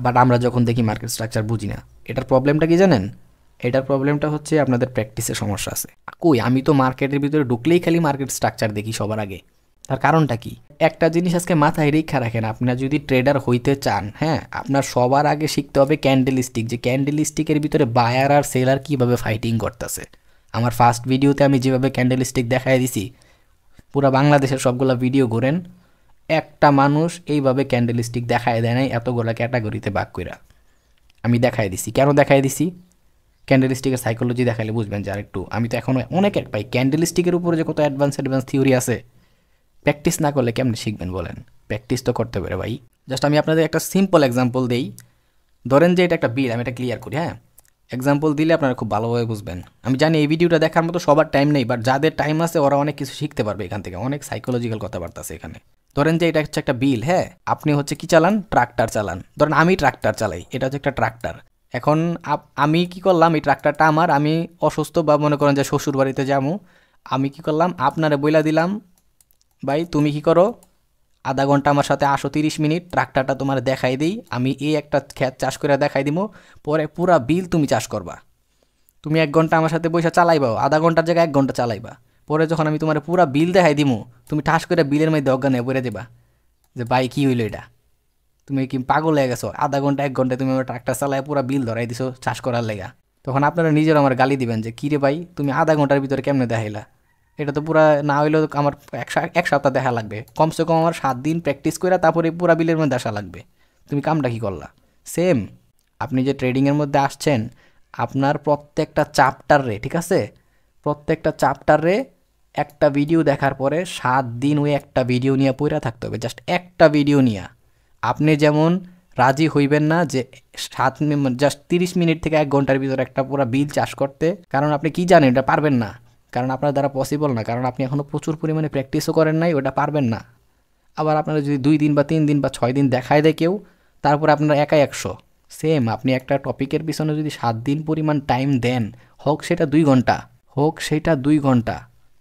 বাট আমরা যখন দেখি মার্কেট স্ট্রাকচার বুঝি না। এটার প্রবলেমটা কি জানেন? এটার প্রবলেমটা হচ্ছে আপনাদের প্র্যাকটিসের সমস্যা আছে। কই, আমি তো মার্কেটের ভিতরে ঢুকলেই খালি মার্কেট স্ট্রাকচার দেখি সবার আগে। তার কারণটা কি? একটা জিনিস আজকে মাথায় রেখা রাখেন, আপনারা যদি ট্রেডার হইতে চান, হ্যাঁ, আপনার সবার আগে শিখতে হবে ক্যান্ডেল স্টিক, যে ক্যান্ডেল স্টিকের ভিতরে বায়ার আর সেলার কীভাবে ফাইটিং করতেছে। আমার ফার্স্ট ভিডিওতে আমি যেভাবে ক্যান্ডেল স্টিক দেখাই দিছি, পুরো বাংলাদেশের সবগুলো ভিডিও ঘুরেন, একটা মানুষ এইভাবে ক্যান্ডেল স্টিক দেখায় দেয় নাই এতগুলো ক্যাটাগরিতে ভাগ কইরা। আমি দেখাই দিছি। কেন দেখাই দিছি? ক্যান্ডেল স্টিকের সাইকোলজি দেখাইলে বুঝবেন যে আরেকটু, আমি তো এখনও অনেক পাই ক্যান্ডেল স্টিকের উপরে যে কত অ্যাডভান্স থিওরি আছে, প্র্যাকটিস না করলে কেমনে শিখবেন বলেন? প্র্যাকটিস তো করতে পারে ভাই। জাস্ট আমি আপনাদের একটা সিম্পল এক্সাম্পল দেই। ধরেন যে এটা একটা বিল, আমি এটা ক্লিয়ার করি, হ্যাঁ, এক্সাম্পল দিলে আপনারা খুব ভালোভাবে বুঝবেন। আমি জানি এই ভিডিওটা দেখার মতো সবার টাইম নেই, বাট যাদের টাইম আছে ওরা অনেক কিছু শিখতে পারবে এখান থেকে, অনেক সাইকোলজিক্যাল কথাবার্তা আছে এখানে। ধরেন যে এটা হচ্ছে একটা বিল, হ্যাঁ, আপনি হচ্ছে কি চালান? ট্রাক্টর চালান। ধরেন আমি ট্রাক্টর চালাই, এটা হচ্ছে একটা ট্রাক্টর। এখন আমি কি করলাম, এই ট্রাক্টরটা আমার, আমি অসুস্থ বা মনে করেন যে শ্বশুর বাড়িতে যাবো, আমি কি করলাম, আপনারে বইলা দিলাম ভাই তুমি কি করো, আধা ঘন্টা আমার সাথে আসো, 30 মিনিট, ট্রাক্টরটা তোমার দেখাই দিই, আমি এই একটা ক্ষেত চাষ করে দেখাই দিব, পরে পুরা বিল তুমি চাষ করবা। তুমি 1 ঘন্টা আমার সাথে বৈশা চালাইবা, আধা ঘন্টার জায়গায় 1 ঘন্টা চালাইবা। পরে যখন আমি তোমার পুরা বিল দেখাই দিমু, তুমি ঠাস করে বিলের মধ্যে অজ্ঞান হয়ে পড়ে দেবা যে ভাই কী হইলো এটা, তুমি কি পাগল হয়ে গেছো? আধা ঘন্টা 1 ঘন্টায় তুমি আমার ট্রাক্টর চালায় পুরা বিল ধরাই দিছো চাষ করার লেগা। তখন আপনারা নিজের আমার গালি দিবেন যে কী রে ভাই, তুমি আধা ঘন্টার ভিতরে কেমনে দেখাইলা? এটা তো পুরা না হইলেও আমার এক সপ্তাহ দেখা লাগবে, কমসে কম আমার 7 দিন প্র্যাকটিস করে তারপরে পুরা বিলের মধ্যে আসা লাগবে। তুমি কামটা কী করলা? সেম, আপনি যে ট্রেডিংয়ের মধ্যে আসছেন, আপনার প্রত্যেকটা চ্যাপ্টারে, ঠিক আছে, প্রত্যেকটা চ্যাপ্টারে একটা ভিডিও দেখার পরে 7 দিন ওই একটা ভিডিও নিয়ে পড়ে থাকতে হবে, জাস্ট একটা ভিডিও নিয়ে। আপনি যেমন রাজি হইবেন না যে জাস্ট 30 মিনিট থেকে 1 ঘন্টার ভিতরে একটা পুরো বিল চাষ করতে, কারণ আপনি কি জানেন এটা পারবেন না, কারণ আপনার দ্বারা পসিবল না, কারণ আপনি এখনও প্রচুর পরিমাণে প্র্যাকটিসও করেন নাই, ওটা পারবেন না। আবার আপনারা যদি 2 দিন বা 3 দিন বা 6 দিন দেখায় দেয় কেউ, তারপরে আপনারা একাই 100। সেম, আপনি একটা টপিকের পিছনে যদি 7 দিন পরিমাণ টাইম দেন, হোক সেটা 2 ঘন্টা, হোক সেটা 2 ঘন্টা,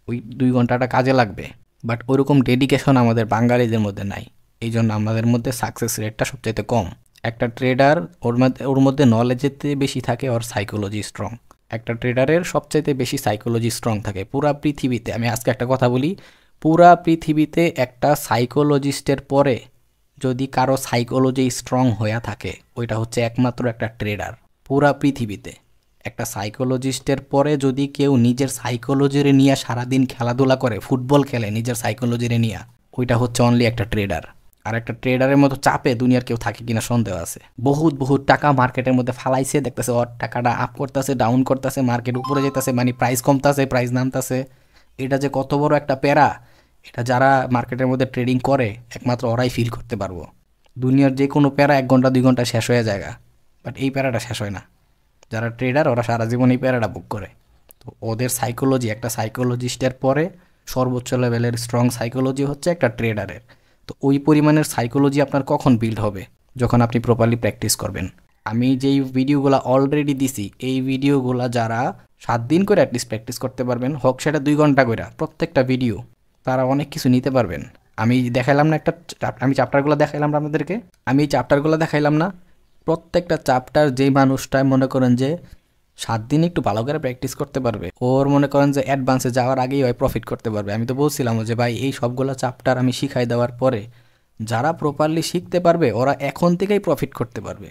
ওই 2 ঘন্টাটা কাজে লাগবে। বাট ওরকম ডেডিকেশন আমাদের বাঙালিদের মধ্যে নাই, এই জন্য আমাদের মধ্যে সাকসেস রেটটা সবচাইতে কম। একটা ট্রেডার ওর মধ্যে নলেজের চেয়ে বেশি থাকে ওর সাইকোলজি স্ট্রং। একটা ট্রেডারের সবচাইতে বেশি সাইকোলজি স্ট্রং থাকে পুরা পৃথিবীতে। আমি আজকে একটা কথা বলি, পুরা পৃথিবীতে একটা সাইকোলজিস্টের পরে যদি কারো সাইকোলজি স্ট্রং হয়ে থাকে, ওইটা হচ্ছে একমাত্র একটা ট্রেডার। পুরা পৃথিবীতে একটা সাইকোলজিস্টের পরে যদি কেউ নিজের সাইকোলজিরে নিয়ে সারাদিন খেলাধুলা করে, ফুটবল খেলে নিজের সাইকোলজিরে নিয়ে, ওইটা হচ্ছে অনলি একটা ট্রেডার। আর একটা ট্রেডারের মতো চাপে দুনিয়ার কেউ থাকে কিনা সন্দেহ আছে। বহুত বহুত টাকা মার্কেটের মধ্যে ফালাইছে, দেখতেছে ওর টাকাটা আপ করতেছে, ডাউন করতেছে, মার্কেট উপরে যেতেছে, মানে প্রাইস কমতেছে, প্রাইস নামতেছে। এটা যে কত বড় একটা প্যারা, এটা যারা মার্কেটের মধ্যে ট্রেডিং করে একমাত্র ওরাই ফিল করতে পারবো। দুনিয়ার যে কোনো প্যারা 1 ঘন্টা 2 ঘন্টা শেষ হয়ে যায়, বাট এই প্যারাটা শেষ হয় না। যারা ট্রেডার ওরা সারা জীবন এই প্যারাটা বুক করে। তো ওদের সাইকোলজি, একটা সাইকোলজিস্টের পরে সর্বোচ্চ লেভেলের স্ট্রং সাইকোলজি হচ্ছে একটা ট্রেডারের। তো ওই পরিমাণের সাইকোলজি আপনার কখন বিল্ড হবে? যখন আপনি প্রপারলি প্র্যাকটিস করবেন। আমি যেই ভিডিওগুলো অলরেডি দিছি, এই ভিডিওগুলো যারা 7 দিন করে অ্যাটলিস্ট প্র্যাকটিস করতে পারবেন, হোক সেটা 2 ঘন্টা করে প্রত্যেকটা ভিডিও, তারা অনেক কিছু নিতে পারবেন। আমি দেখাইলাম না একটা, আমি চ্যাপ্টারগুলো দেখাইলাম না আপনাদেরকে, আমি এই চ্যাপ্টারগুলো দেখাইলাম না, প্রত্যেকটা চ্যাপ্টার যেই মানুষটায় মনে করেন যে 7 দিন একটু ভালো করে প্র্যাকটিস করতে পারবে, ওর মনে করেন যে অ্যাডভান্সে যাওয়ার আগেই ওই প্রফিট করতে পারবে। আমি তো বলছিলাম যে ভাই এই সবগুলো চ্যাপ্টার আমি শিখাই দেওয়ার পরে যারা প্রপারলি শিখতে পারবে ওরা এখন থেকেই প্রফিট করতে পারবে।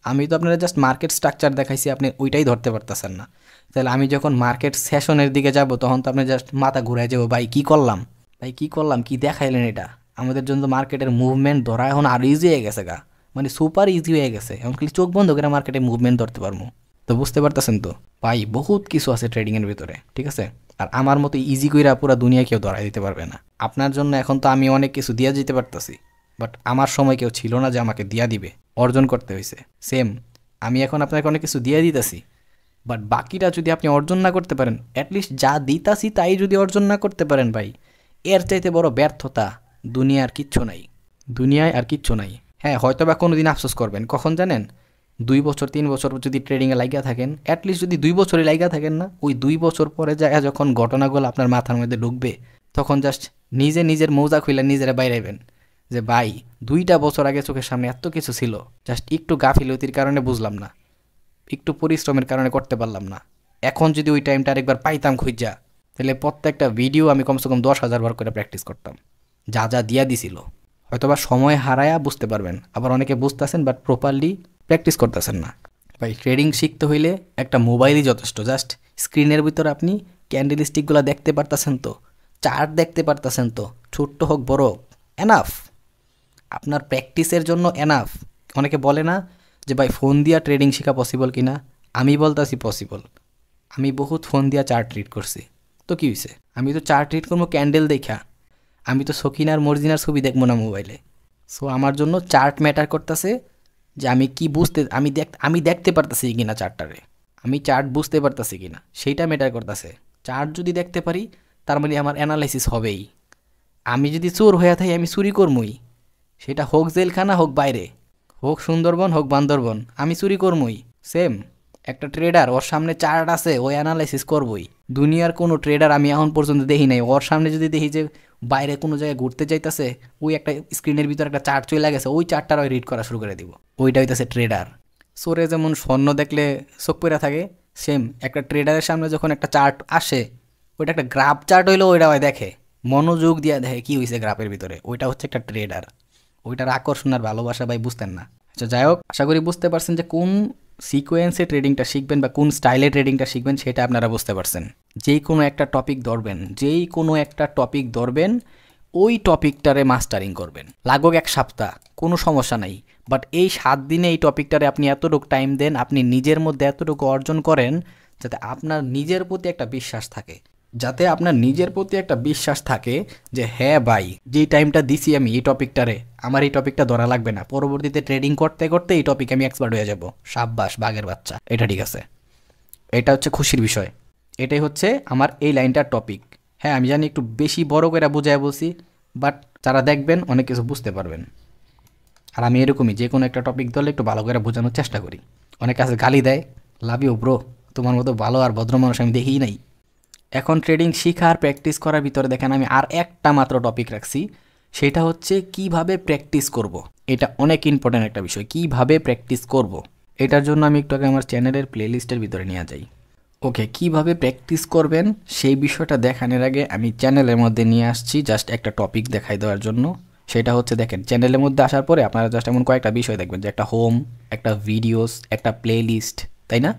আমি তো আপনারা জাস্ট মার্কেট স্ট্রাকচার দেখাইছি, আপনি ওইটাই ধরতে পারতেছেন না। তাহলে আমি যখন মার্কেট সেশনের দিকে যাব তখন তো আপনি জাস্ট মাথা ঘুরাই যাবো, ভাই কী করলাম, ভাই কী করলাম, কী দেখাইলেন এটা। আমাদের জন্য মার্কেটের মুভমেন্ট ধরা এখন আরও ইজি হয়ে গেছে গা, মানে সুপার ইজি হয়ে গেছে। এখন খালি চোখ বন্ধ করে মার্কেটে মুভমেন্ট ধরতে পারবো। তো বুঝতে পারতেছেন তো ভাই, বহুত কিছু আছে ট্রেডিংয়ের ভিতরে, ঠিক আছে। আর আমার মতো ইজি কইরা পুরো দুনিয়া কেউ ধরাই দিতে পারবে না। আপনার জন্য এখন তো আমি অনেক কিছু দিয়া যেতে পারতেছি, বাট আমার সময় কেউ ছিল না যে আমাকে দিয়া দিবে, অর্জন করতে হয়েছে। সেম, আমি এখন আপনাকে অনেক কিছু দিয়ে দিতেছি, বাট বাকিটা যদি আপনি অর্জন না করতে পারেন, অ্যাটলিস্ট যা দিতাছি তাই যদি অর্জন না করতে পারেন, ভাই এর চাইতে বড় ব্যর্থতা দুনিয়ায় আর কিচ্ছু নাই, দুনিয়ায় আর কিচ্ছু নাই। হ্যাঁ, হয়তো বা কোনো দিন আফসোস করবেন, কখন জানেন? 2 বছর 3 বছর যদি ট্রেডিংয়ে লাইগা থাকেন, অ্যাটলিস্ট যদি 2 বছরই লাইগা থাকেন না, ওই 2 বছর পরে যায় যখন ঘটনাগুলো আপনার মাথার মধ্যে ঢুকবে, তখন জাস্ট নিজে নিজের মৌজা খুইলে নিজেরা বাইরাইবেন যে ভাই 2টা বছর আগে চোখের সামনে এত কিছু ছিল, জাস্ট একটু গাফিলতির কারণে বুঝলাম না, একটু পরিশ্রমের কারণে করতে পারলাম না। এখন যদি ওই টাইমটা আরেকবার পাইতাম খুঁজা, তাহলে প্রত্যেকটা ভিডিও আমি কমসে কম 10,000 বার করে প্র্যাকটিস করতাম, যা যা দিয়া দিছিল। হয়তোবা সময় হারায়া বুঝতে পারবেন, আবার অনেকে বুঝতেছেন বাট প্রপারলি প্র্যাকটিস করতেছেন না। ভাই ট্রেডিং শিখতে হইলে একটা মোবাইলই যথেষ্ট। জাস্ট স্ক্রিনের ভিতর আপনি ক্যান্ডেল স্টিকগুলো দেখতে পারতেছেন তো, চার্ট দেখতে পারতেছেন তো, ছোট্ট হোক বড় হোক, এনাফ। আপনার প্র্যাকটিসের জন্য এনাফ। অনেকে বলে না যে ভাই ফোন দিয়া ট্রেডিং শেখা পসিবল কিনা, আমি বলতাছি পসিবল। আমি বহুত ফোন দিয়া চার্ট রিড করছি, তো কী হয়েছে? আমি তো চার্ট রিড করবো ক্যান্ডেল দেখা, আমি তো সকিনার মর্জিনার ছবি দেখবো না মোবাইলে। সো আমার জন্য চার্ট ম্যাটার করতেছে, যে আমি কি বুঝতে, আমি দেখতে পারতেছি কিনা চার্টটারে, আমি চার্ট বুঝতে পারতেছি কিনা, সেইটা ম্যাটার করতেছে। চার্ট যদি দেখতে পারি তার মানে আমার অ্যানালাইসিস হবেই। আমি যদি চোর হয়ে থাকি আমি চুরি করমই, সেটা হোক জেলখানা হোক বাইরে, হোক সুন্দরবন হোক বান্দরবন, আমি চুরি করমই। সেম একটা ট্রেডার, ওর সামনে চার্ট আছে, ওই অ্যানালাইসিস করবই। দুনিয়ার কোনো ট্রেডার আমি এখন পর্যন্ত দেখি নাই, ওর সামনে যদি দেখি যে বাইরে কোনো জায়গায় ঘুরতে যাইতেছে, ওই একটা স্ক্রিনের ভিতরে একটা চার্ট চলে গেছে, ওই চার্টটার ওই রিড করা শুরু করে দিব, ওইটা হইতেছে ট্রেডার। সোরে যেমন স্বর্ণ দেখলে চোখ পড়ে থাকে, সেম একটা ট্রেডারের সামনে যখন একটা চার্ট আসে, ওইটা একটা গ্রাফ চার্ট হইলেও ওইটা হয় দেখে, মনোযোগ দিয়ে দেখে কী হয়েছে গ্রাফের ভিতরে, ওইটা হচ্ছে একটা ট্রেডার। ওইটার আকর্ষণ আর ভালোবাসা ভাই বুঝতেন না। আচ্ছা যাই হোক, আশা করি বুঝতে পারছেন যে কোন সিকোয়েন্সে ট্রেডিংটা শিখবেন বা কোন স্টাইলে ট্রেডিংটা শিখবেন, সেটা আপনারা বুঝতে পারছেন। যেই কোনো একটা টপিক ধরবেন, ওই টপিকটারে মাস্টারিং করবেন, লাগুক 1 সপ্তাহ, কোনো সমস্যা নাই। বাট এই 7 দিনে এই টপিকটারে আপনি এতটুকু টাইম দেন, আপনি নিজের মধ্যে এতটুকু অর্জন করেন, যাতে আপনার নিজের প্রতি একটা বিশ্বাস থাকে, যে হ্যাঁ ভাই যেই টাইমটা দিছি আমি এই টপিকটারে, আমার এই টপিকটা ধরা লাগবে না, পরবর্তীতে ট্রেডিং করতে করতে এই টপিক আমি এক্সপার্ট হয়ে যাব। সাব্বাস বাঘের বাচ্চা, এটা ঠিক আছে, এটা হচ্ছে খুশির বিষয়। এটাই হচ্ছে আমার এই লাইনটার টপিক। হ্যাঁ আমি জানি একটু বেশি বড় করে বুঝায় বলছি, বাট যারা দেখবেন অনেক কিছু বুঝতে পারবেন। আর আমি এরকমই যে কোনো একটা টপিক ধরলে একটু ভালো করে বোঝানোর চেষ্টা করি। অনেকে আছে গালি দেয়, লাভ ইউ ব্রো, তোমার মতো ভালো আর ভদ্র মানুষ আমি দেখিই নাই। এখন ট্রেডিং শেখা আর প্র্যাকটিস করার ভিতরে দেখেন আমি আর একটা মাত্র টপিক রাখছি, সেটা হচ্ছে কিভাবে প্র্যাকটিস করব। এটা অনেক ইম্পর্ট্যান্ট একটা বিষয়, কিভাবে প্র্যাকটিস করব। এটার জন্য আমি একটু আগে আমার চ্যানেলের প্লেলিস্টের ভিতরে নিয়ে যাই। ওকে, কিভাবে প্র্যাকটিস করবেন সেই বিষয়টা দেখানোর আগে আমি চ্যানেলের মধ্যে নিয়ে আসছি জাস্ট একটা টপিক দেখাই দেওয়ার জন্য। সেটা হচ্ছে দেখেন, চ্যানেলের মধ্যে আসার পরে আপনারা জাস্ট এমন কয়েকটা বিষয় দেখবেন, যে একটা হোম, একটা ভিডিওস, একটা প্লেলিস্ট, তাই না?